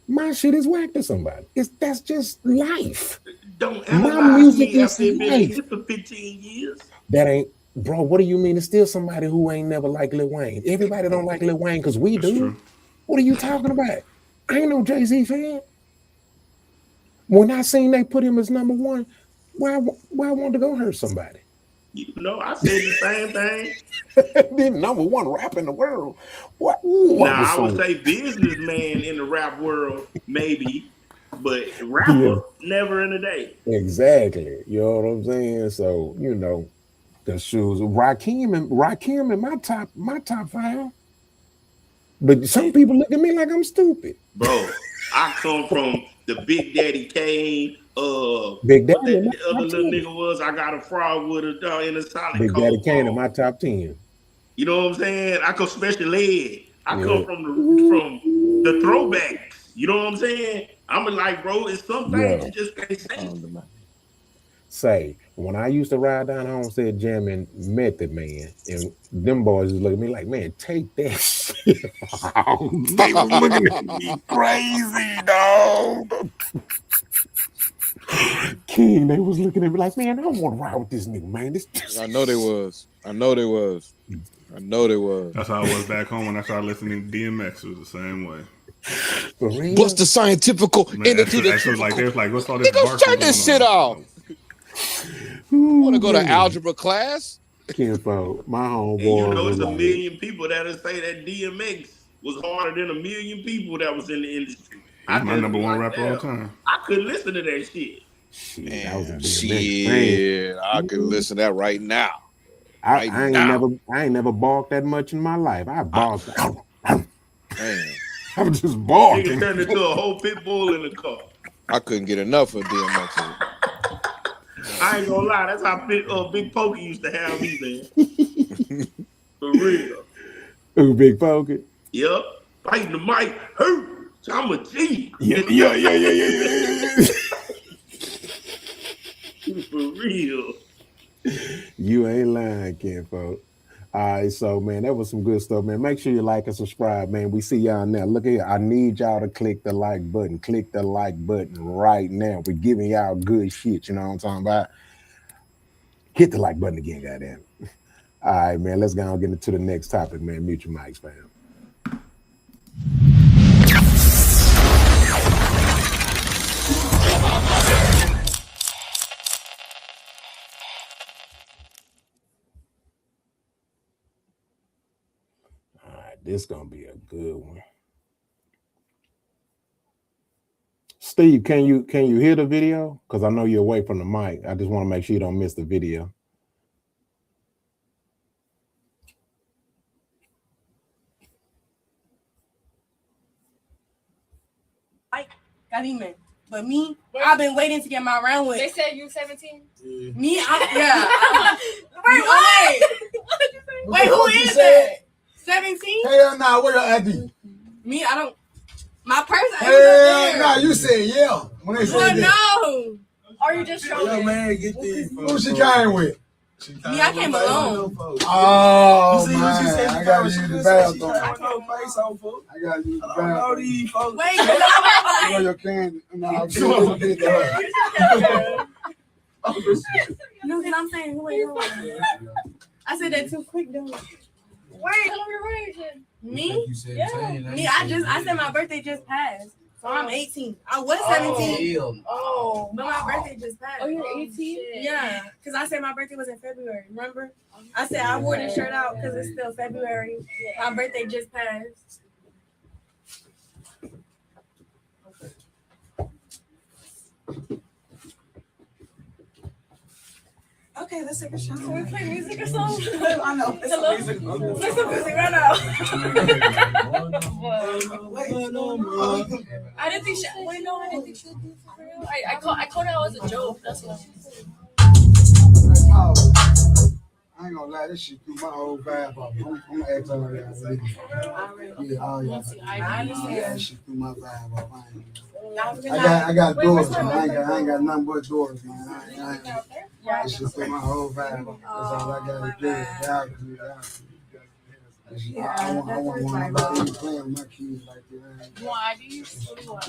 My shit is whack to somebody. That's just life. Don't My analyze music me is after it been a life. hit for 15 years. That ain't, bro. What do you mean? It's still somebody who ain't never liked Lil Wayne. Everybody don't like Lil Wayne because we do. True. What are you talking about? I ain't no Jay-Z fan. When I seen they put him as number one, why I want to go hurt somebody? You know, I said the same thing. The number one rap in the world. What? Ooh, Now was I would so... say businessman in the rap world, maybe, but Yeah, rapper, never in a day. exactly. You know what I'm saying? So, you know, the shoes. Rakim in my top 5. But some people look at me like I'm stupid. Bro, I come from the Big Daddy Kane, Big Daddy what in my that other top little 10. nigga was, I got a fraud with a in a solid Big Daddy cold Kane in ball. my top 10. You know what I'm saying? I come special ed. I come Yeah. from the throwbacks. You know what I'm saying? I'm like, bro, it's some things you Yo, just can't say. say, when I used to ride down Homestead jamming Method Man, and them boys just look at me like, man, take that shit out. They was looking at me crazy, dog. King, they was looking at me like, man, I don't want to ride with this nigga, man. I know they was. I know they was. I know they was. That's how I was back home when I started listening to DMX. It was the same way. For real? What's the scientifical into the Actually, like, they was like, what's all this nigga, barking turn this shit off. Want to go to algebra class? Kinfo, my homeboy And you know, was it's a like, million people that'll say that DMX was harder than a million people that was in the industry. He's my number one rapper all the time. I couldn't listen to that shit. Shit, I was a DMX fan. I can listen to that right now. I ain't never barked that much in my life. I barked. Man, I was just barking. Nigga turned into a whole pit bull in the car. I couldn't get enough of DMX. I ain't gonna lie, that's how Big Pokey used to have me, man. For real. Ooh, Big Pokey. Yep. Fighting the mic. Hurt. I'm a G. Yeah. For real. You ain't lying, Kinfo. All right, so man, that was some good stuff, man. Make sure you like and subscribe, man. We see y'all now. Look here, I need y'all to click the like button. Click the like button right now. We're giving y'all good shit. You know what I'm talking about? Hit the like button again, goddamn. All right, man. Let's go and get into the next topic, man. Mute your mics, fam. All right, this is gonna be a good one. Steve, can you hear the video? Because I know you're away from the mic. I just want to make sure you don't miss the video. But me, I've been waiting to get my round with. They said you 17? Me, yeah. Wait, who is that? 17? Hell nah, where your ID? Me, I don't. My person. Hell nah, you said yeah. When they said that. No. Or you just showed Yo, it? man, get this. Who she came with? Me, I came alone. Oh, man. I got to use the bathroom. I got to use the bathroom. Wait, because I You know your candy. No, I'm sure you did that. No, because I'm saying, wait, hold on. I said that too quick, though. Wait, tell them your age. Me? Yeah. Me, I said my birthday just passed. So I'm 18. I was 17. Oh, but my birthday just passed. Oh, you're 18? Yeah, because I said my birthday was in February. Remember? I said I wore this shirt out because it's still February. My birthday just passed. Okay, let's take a shot. Can we play music or something? I know. Play some music. Play some music right now. I didn't think she. Wait, no, I didn't think she would do it for real. I called it out as a joke. That's what. I ain't gonna lie, this shit threw my whole vibe off. I'm gonna act on that. Yeah, oh yeah. I understand. That shit threw my vibe off. I got doors, man. I ain't got nothing but doors, man. That shit threw my whole vibe off. That's all I gotta do. Y'all can do that. I want nobody playing with my kids like that. You want IDs?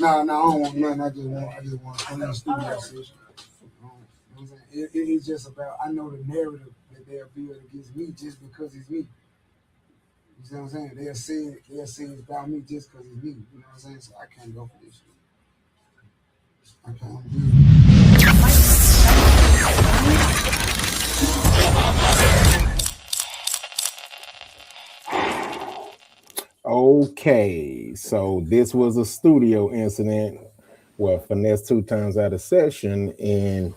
No, I don't want nothing. I just want some of the studio session. It's just about, I know the narrative that they'll build against me just because it's me. You see what I'm saying? They'll say it's about me just because it's me. You know what I'm saying? So I can't go for this shit. I can't do it. Okay, so this was a studio incident where Finesse 2 times out of session and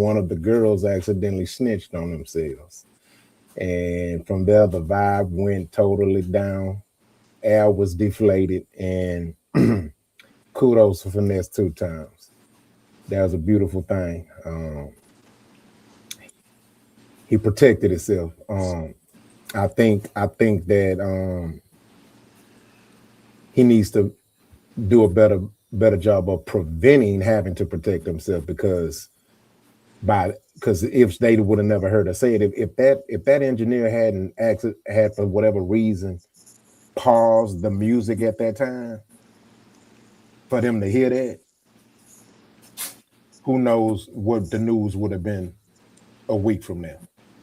one of the girls accidentally snitched on themselves. And from there, the vibe went totally down. Air was deflated, and kudos for Finesse 2 times. That was a beautiful thing. He protected himself. I think that he needs to do a better job of preventing having to protect himself, because if they would have never heard her say it, if that engineer had for whatever reason paused the music at that time for them to hear that, who knows what the news would have been a week from now.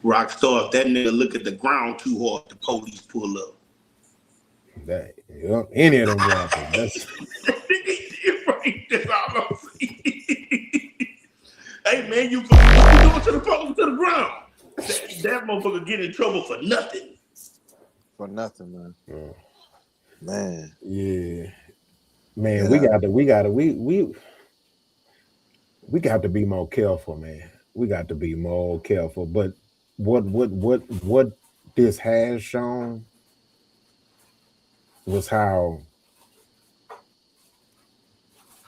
Rockstar, if that nigga look at the ground too hard, the police pull up. That, yeah, any of them rappers. That's all I'm saying. Hey man, you doing to the police to the ground? That motherfucker get in trouble for nothing. For nothing, man. Yeah. Man. Yeah. Man, yeah. we got to be more careful, man. We got to be more careful. But what this has shown was how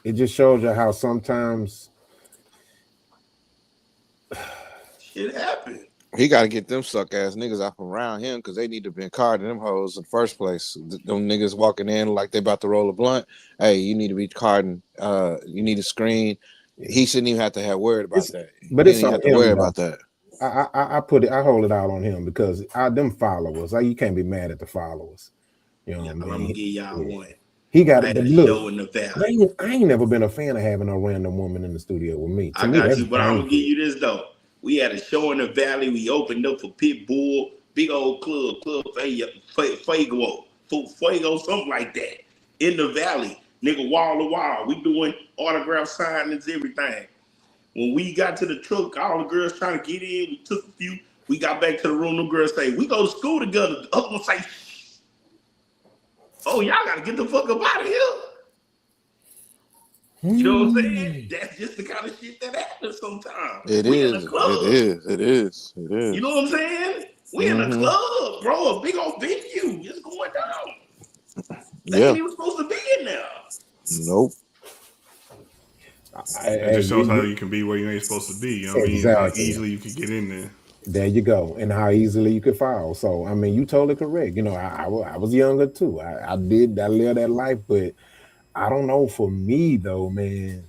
it just shows you how sometimes shit happens. He got to get them suck ass niggas out from around him, because they need to be carding them hoes in the first place. Them niggas walking in like they about to roll a blunt. Hey, you need to be carding. You need a screen. He shouldn't even have to have worried about that. But he didn't have to worry about that. I hold it out on him, because them followers, you can't be mad at the followers. You know what I mean? I'm gonna give y'all one. He got a look. Show in the valley. I ain't never been a fan of having a random woman in the studio with me. I got you, but I'm gonna give you this though. We had a show in the valley. We opened up for Pitbull, big old club Fuego, something like that, in the valley. Nigga, wall to wall. We doing autograph signings, everything. When we got to the truck, all the girls trying to get in. We took a few. We got back to the room. The girls say, "We go to school together." The other one say, "Oh, y'all gotta get the fuck up out of here." You know what I'm saying? That's just the kind of shit that happens sometimes. It is. You know what I'm saying? We in a club, bro, a big old venue. It's going down. They ain't even supposed to be in there. Nope. It just shows how you can be where you ain't supposed to be. You know what I mean? How easily you can get in there. There you go. And how easily you could fall. So, I mean, you totally correct. You know, I was younger too. I lived that life, but I don't know, for me though, man,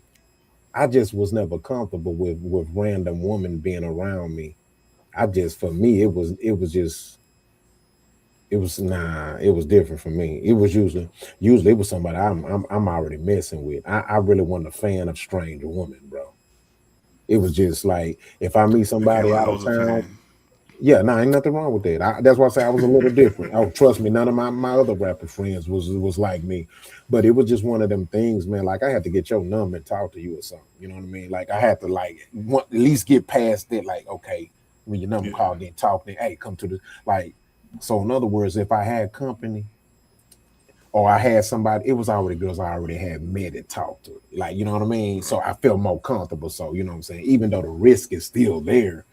I just was never comfortable with random women being around me. For me, it was different for me. It was usually it was somebody I'm already messing with. I really wasn't a fan of stranger women, bro. It was just like, if I meet somebody out of town, Yeah, no, ain't nothing wrong with that. That's why I say I was a little different. Oh, trust me, none of my other rapper friends was like me, but it was just one of them things, man. Like I had to get your number and talk to you or something. You know what I mean? Like I had to at least get past that. Like okay, when your number called, then talk, then hey, come to the like. So in other words, if I had company or I had somebody, it was already girls I already had met and talked to. Like you know what I mean? So I felt more comfortable. So you know what I'm saying? Even though the risk is still there.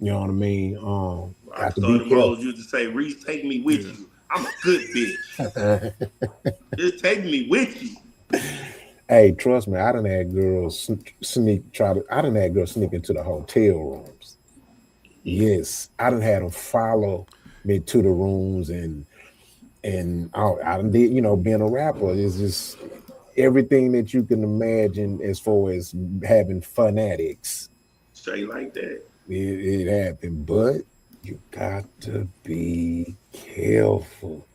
You know what I mean? Got to be Rockstar them hoes careful. used to say, Reese, take me with you. I'm a good bitch. Just take me with you. Hey, trust me, I done had girls I done had girls sneak into the hotel rooms. Yes, I done had them follow me to the rooms and I done did, being a rapper is just everything that you can imagine as far as having fanatics. Straight like that. It happened, but you got to be careful.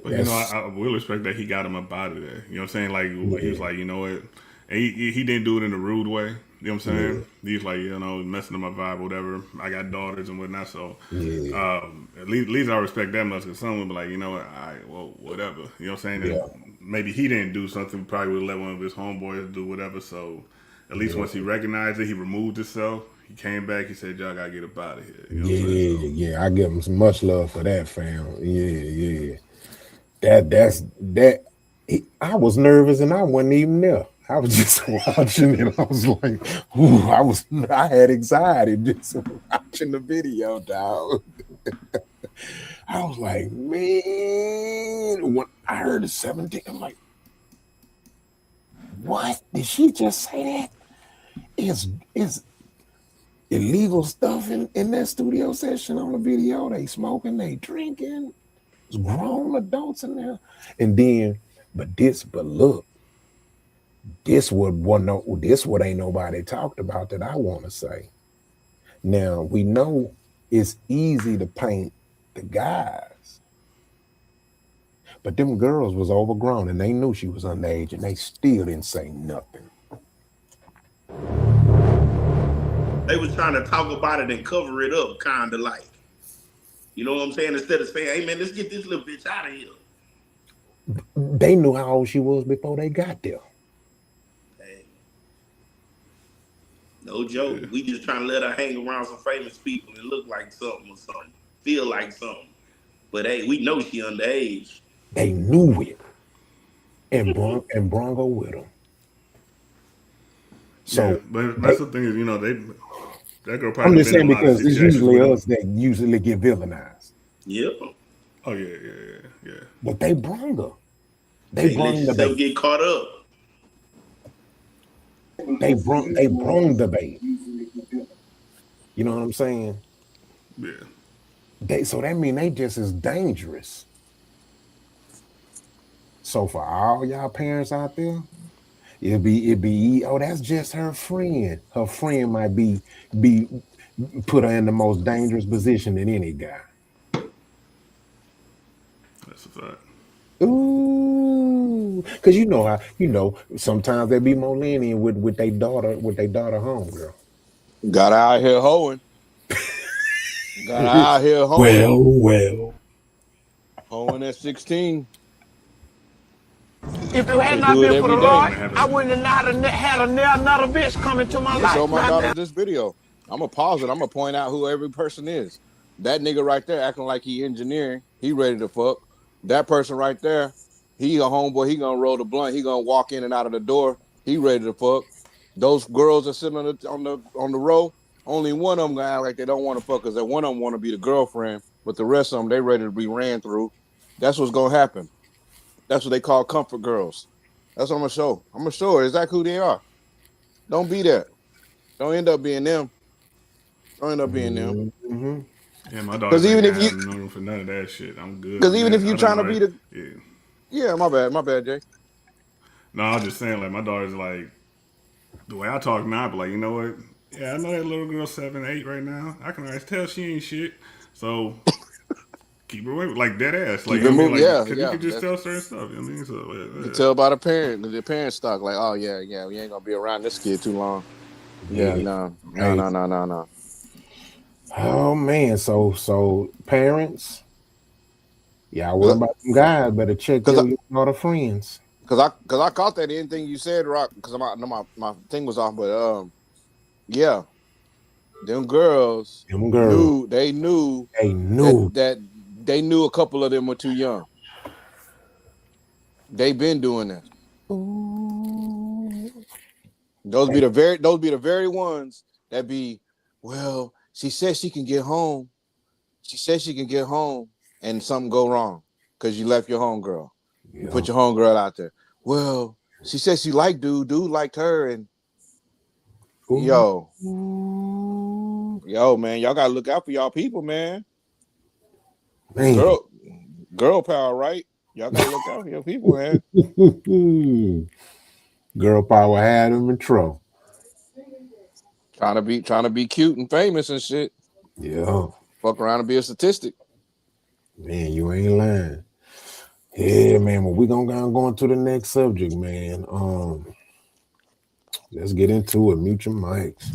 But I will respect that he got him up out of there. You know what I'm saying? Like he was like, you know what? And he didn't do it in a rude way. You know what I'm saying? He's like, messing up my vibe, or whatever. I got daughters and whatnot, so at least I respect that much. Because someone would be like, you know what? All right, well, whatever. You know what I'm saying? And maybe he didn't do something. Probably would let one of his homeboys do whatever. So at least once he recognized it, he removed himself. He came back. He said, "Y'all gotta get up out of here." You know what I'm saying? So, Yeah. I give him some much love for that, fam. Yeah. That. I was nervous and I wasn't even there. I was just watching it. I was like, ooh, I had anxiety just watching the video, dog. I was like, man, when I heard the 17, I'm like, what? Did she just say that? It's illegal stuff in that studio session on the video. They smoking, they drinking. There's grown adults in there. And then, but look, this what ain't nobody talked about that I want to say. Now we know it's easy to paint the guys, but them girls was overgrown and they knew she was underage and they still didn't say nothing. They was trying to talk about it and cover it up, kind of like. You know what I'm saying? Instead of saying, hey, man, let's get this little bitch out of here. They knew how old she was before they got there. Hey. No joke. We just trying to let her hang around some famous people and look like something or something. Feel like something. But hey, we know she underage. They knew it. And Bronco with them. So yeah, but that's the thing is, that girl probably I'm just been in saying a lot of because it's situations usually with us that usually get villainized. Yep. Oh yeah. But they brung her. They let yourself get caught up. They brung the baby. You know what I'm saying? Yeah. So that mean they just as dangerous. So for all y'all parents out there, it'd be oh, that's just her friend. Her friend might be put her in the most dangerous position than any guy. That's a fact. Ooh, because sometimes they be more lenient with their daughter home girl. Got out here hoeing. Got out here hoeing. Well. Hoeing at 16. If it had not been for the Lord, I wouldn't have had another bitch come into my life. Show my daughters this video. I'm gonna pause it. I'm gonna point out who every person is. That nigga right there acting like he engineering. He ready to fuck. That person right there, he a homeboy. He gonna roll the blunt. He gonna walk in and out of the door. He ready to fuck. Those girls are sitting on the row. Only one of them gonna act like they don't want to fuck because that one of them want to be the girlfriend, but the rest of them they ready to be ran through. That's what's gonna happen. That's what they call comfort girls. That's what I'm gonna show. I'm gonna show her exactly who they are. Don't be that. Don't end up being them. Don't end up being them. Mm-hmm. Yeah, my daughters ain't got have no room for none of that shit. I'm good. Because even if you trying to be the yeah, my bad, Jay. No, I was just saying, like my daughter's like the way I talk now. I be like, you know what? Yeah, I know that little girl 7, 8 right now. I can always tell she ain't shit. So keep her away, like dead ass. Like you know what I mean? Like, you can just tell certain stuff. You know what I mean? So you can tell by the parent. The parent stuck like, oh yeah, we ain't gonna be around this kid too long. Yeah, no. Oh man, so parents, y'all worry about them guys. Better check your other friends. Cause I caught that anything you said, Rock. Cause my thing was off, but yeah, them girls knew that they knew a couple of them were too young. They been doing that. Ooh. Those be the very ones that be, well, she said she can get home. She said she can get home, and something go wrong because you left your homegirl. Yeah. You put your homegirl out there. Well, she said she liked dude liked her, and yo, man, y'all gotta look out for y'all people, man. Girl power, right? Y'all gotta look out for your people, man. Girl power had him in trouble. Trying to be cute and famous and shit. Yeah. Fuck around and be a statistic. Man, you ain't lying. Yeah, man. Well, we're gonna go into the next subject, man. Let's get into it. Mute your mics.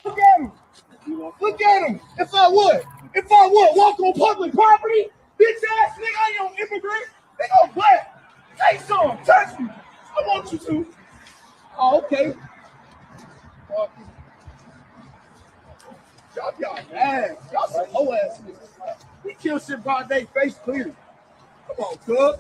Look at him. Look at him. If I would walk on public property, bitch ass nigga, I ain't no immigrant. They go black. Take some. Touch me. I want you to. Oh, okay. Y'all mad. Y'all some whole ass niggas. We kill shit broad day, face clear. Come on, cuz.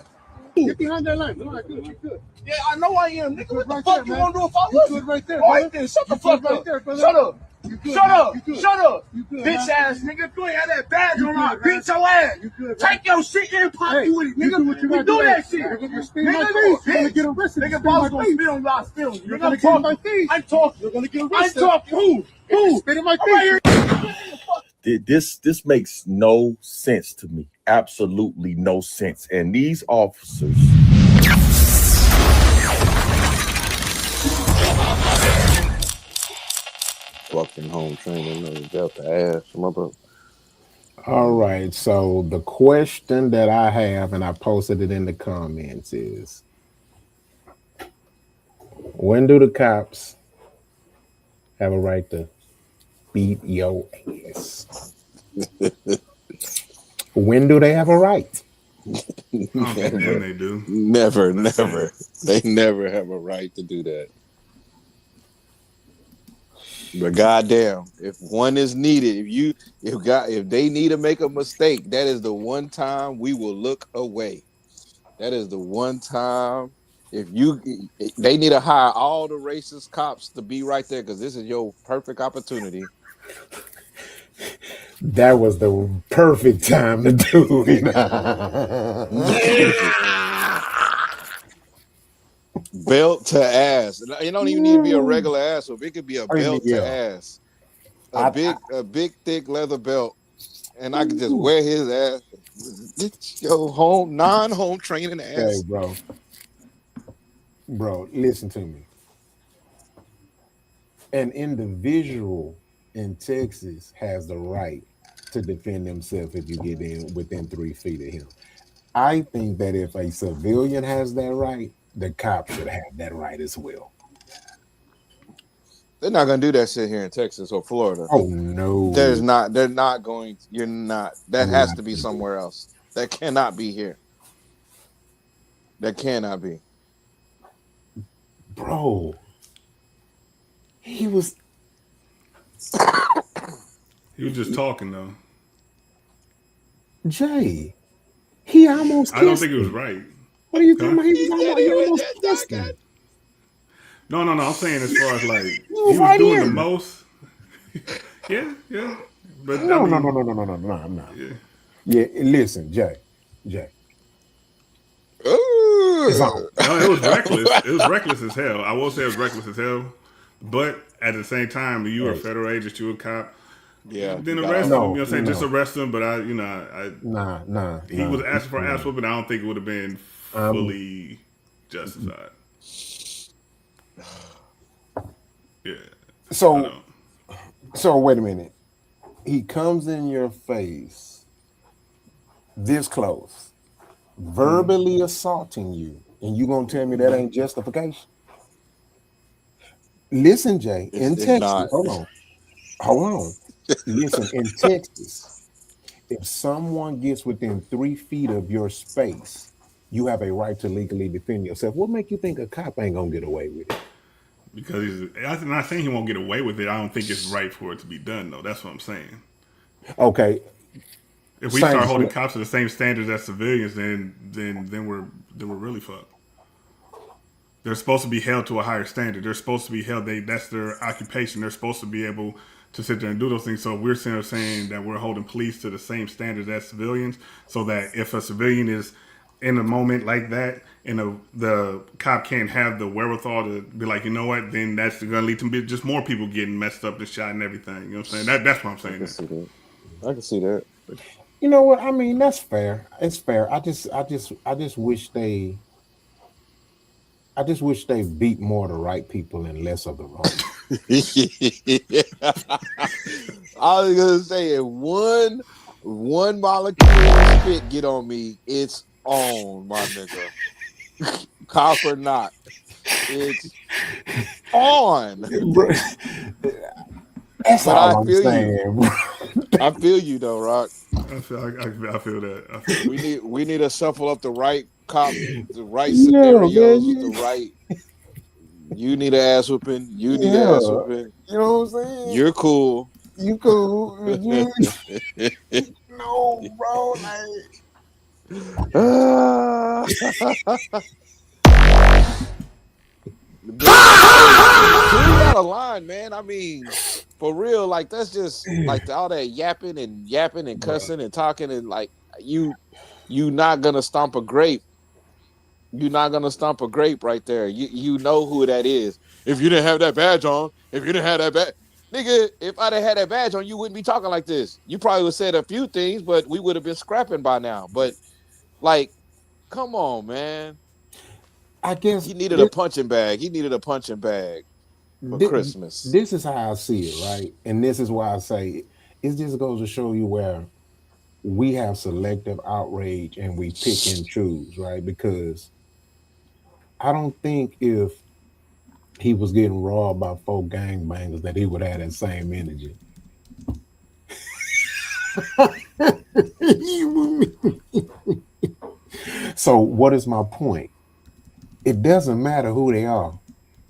Get behind that line. No, I good. You good. Yeah, I know I am. Nigga, what the fuck you gonna do if I was? You good right there, brother. All right, then shut the fuck up. Shut up. Shut up. Shut up. Bitch ass nigga. If you ain't had that badge on, I'll beat your ass. Take your shit and pop you with it, nigga. We do that shit. Nigga, nigga, boss gonna spit on y'all still. You're gonna talk my feet. I'm talking. You're gonna get arrested. I'm talking. Who? Spit in my feet. This makes no sense to me. Absolutely no sense. And these officers. Fucking home training, Delta ass, my brother. All right. So the question that I have, and I posted it in the comments, is when do the cops have a right to beat your ass? When do they have a right? Never. They do. Never. They never have a right to do that. But goddamn, if one is needed, if they need to make a mistake, that is the one time we will look away. That is the one time. They need to hire all the racist cops to be right there because this is your perfect opportunity. That was the perfect time to do it. Belt to ass. You don't even need to be a regular ass. It could be a belt to ass. A big, thick leather belt. And I could just wear his ass. Get your non-home training ass. Hey, bro. Bro, listen to me. An individual in Texas has the right to defend himself if you get in within 3 feet of him. I think that if a civilian has that right, the cop should have that right as well. They're not going to do that shit here in Texas or Florida. Oh, no. They're not going. You're not. That has to be somewhere else. That cannot be here. That cannot be. Bro. He was just talking, though. Jay, he almost kissed I don't think it was right. What are you talking about? He almost kissed him. No. I'm saying as far as like he was doing the most. Yeah. But no. Yeah, listen, Jay. It's on. No, it was reckless. It was reckless as hell. I will say it was reckless as hell. But at the same time, when you were a federal agent, you were a cop. Yeah. Then arrest him. You know what I'm saying? Just arrest him. But Nah. He was asking for ass whooping. I don't think it would have been fully justified. Yeah. So wait a minute. He comes in your face this close, verbally assaulting you, And you gonna tell me that ain't justification? Listen, Jay, in It's Texas, not. hold on. Listen, in Texas, if someone gets within 3 feet of your space, you have a right to legally defend yourself. What make you think a cop ain't gonna get away with it? Because I'm not saying he won't get away with it. I don't think it's right for it to be done, though. That's what I'm saying. Okay. If we Same. start holding cops to the same standards as civilians, then we're really fucked. They're supposed to be held to a higher standard. They're supposed to be held. That's their occupation. They're supposed to be able to sit there and do those things. So we're saying that we're holding police to the same standards as civilians, so that if a civilian is in a moment like that, and the cop can't have the wherewithal to be like, you know what, then that's going to lead to just more people getting messed up and shot and everything. You know what I'm saying? That's what I'm saying. I can see that. You know what? I mean, that's fair. It's fair. I just wish they beat more of the right people and less of the wrong. I was gonna say, if one molecule of spit get on me, it's on, my nigga. Cop or not, it's on. That's But all I I'm feel saying. you. I feel you though, Rock. I feel that. We need to shuffle up the right cop, the right Yeah, scenarios, man. the right. You need an ass whooping. You need an Yeah. ass whooping. You know what I'm saying? You're cool. You cool. No, bro. Two got a line, man. I mean, for real, like that's just like all that yapping and cussing and talking and like you not gonna stomp a grape. You're not gonna stomp a grape right there. You know who that is. If you didn't have that badge on, nigga, if I'd have had that badge on, you wouldn't be talking like this. You probably would have said a few things, but we would have been scrapping by now. But like, come on, man. I guess He needed a punching bag. He needed a punching bag for Christmas. This is how I see it, right? And this is why I say it just goes to show you where we have selective outrage and we pick and choose, right? Because I don't think if he was getting robbed by 4 gangbangers that he would have that same energy. So what is my point? It doesn't matter who they are,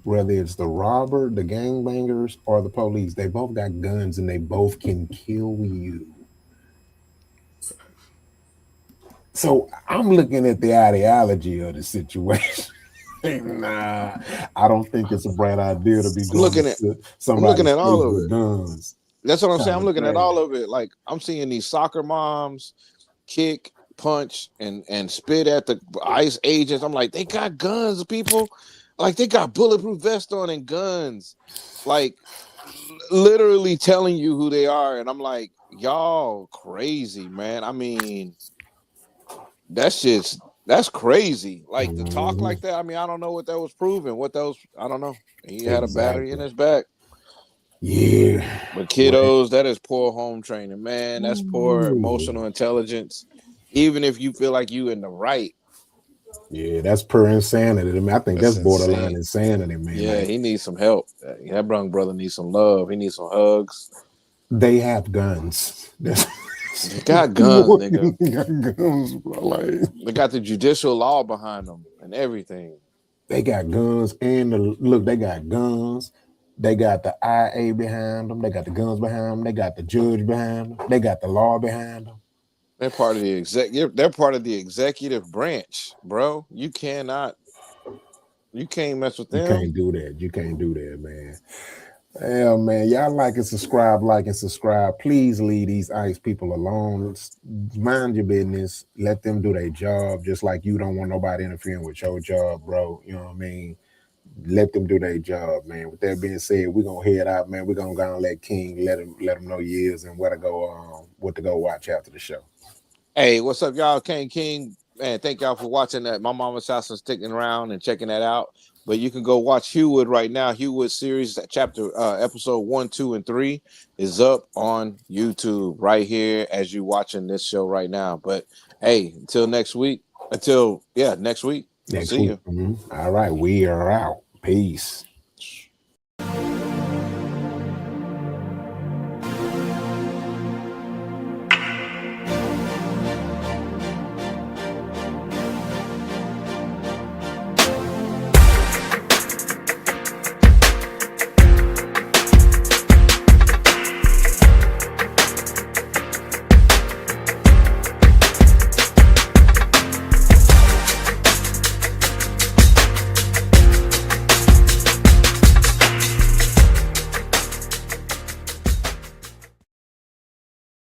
whether it's the robber, the gangbangers, or the police. They both got guns and they both can kill you. So I'm looking at the ideology of the situation. Nah, I don't think it's a bright idea to be going to somebody's at all place of with it. guns. That's what I'm saying. I'm looking at all of it. Like I'm seeing these soccer moms kick, punch, and spit at the ICE agents. I'm like, they got guns, people. Like they got bulletproof vests on and guns. Like literally telling you who they are. And I'm like, y'all crazy, man. I mean, that's crazy. Like to talk like that. I mean, I don't know what that was proving. I don't know. He had a battery in his back. Yeah. But kiddos, that is poor home training, man. That's poor emotional intelligence. Even if you feel like you in the right. Yeah, that's pure insanity. I mean, I think that's borderline insanity, man. Yeah, he needs some help. That young brother needs some love. He needs some hugs. They have guns. They got guns, nigga. They got guns, bro. Like, they got the judicial law behind them and everything. They got guns and they got guns. They got the IA behind them. They got the guns behind them. They got the judge behind them. They got the law behind them. They're part of the They're part of the executive branch, bro. You can't mess with them. You can't do that. You can't do that, man. Yeah, man. Y'all like and subscribe. Please leave these ICE people alone. Mind your business. Let them do their job. Just like you don't want nobody interfering with your job, bro. You know what I mean? Let them do their job, man. With that being said, we're gonna head out, man. We're gonna go and let King let him know he is and what to go watch after the show. Hey, what's up, y'all? King, man, thank y'all for watching that. My mama's house and sticking around and checking that out. But you can go watch Hewwood right now. Hewwood series, episode 1, 2, and 3 is up on YouTube right here as you watching this show right now. But hey, next week. Next See week. you. All right, we are out. Peace.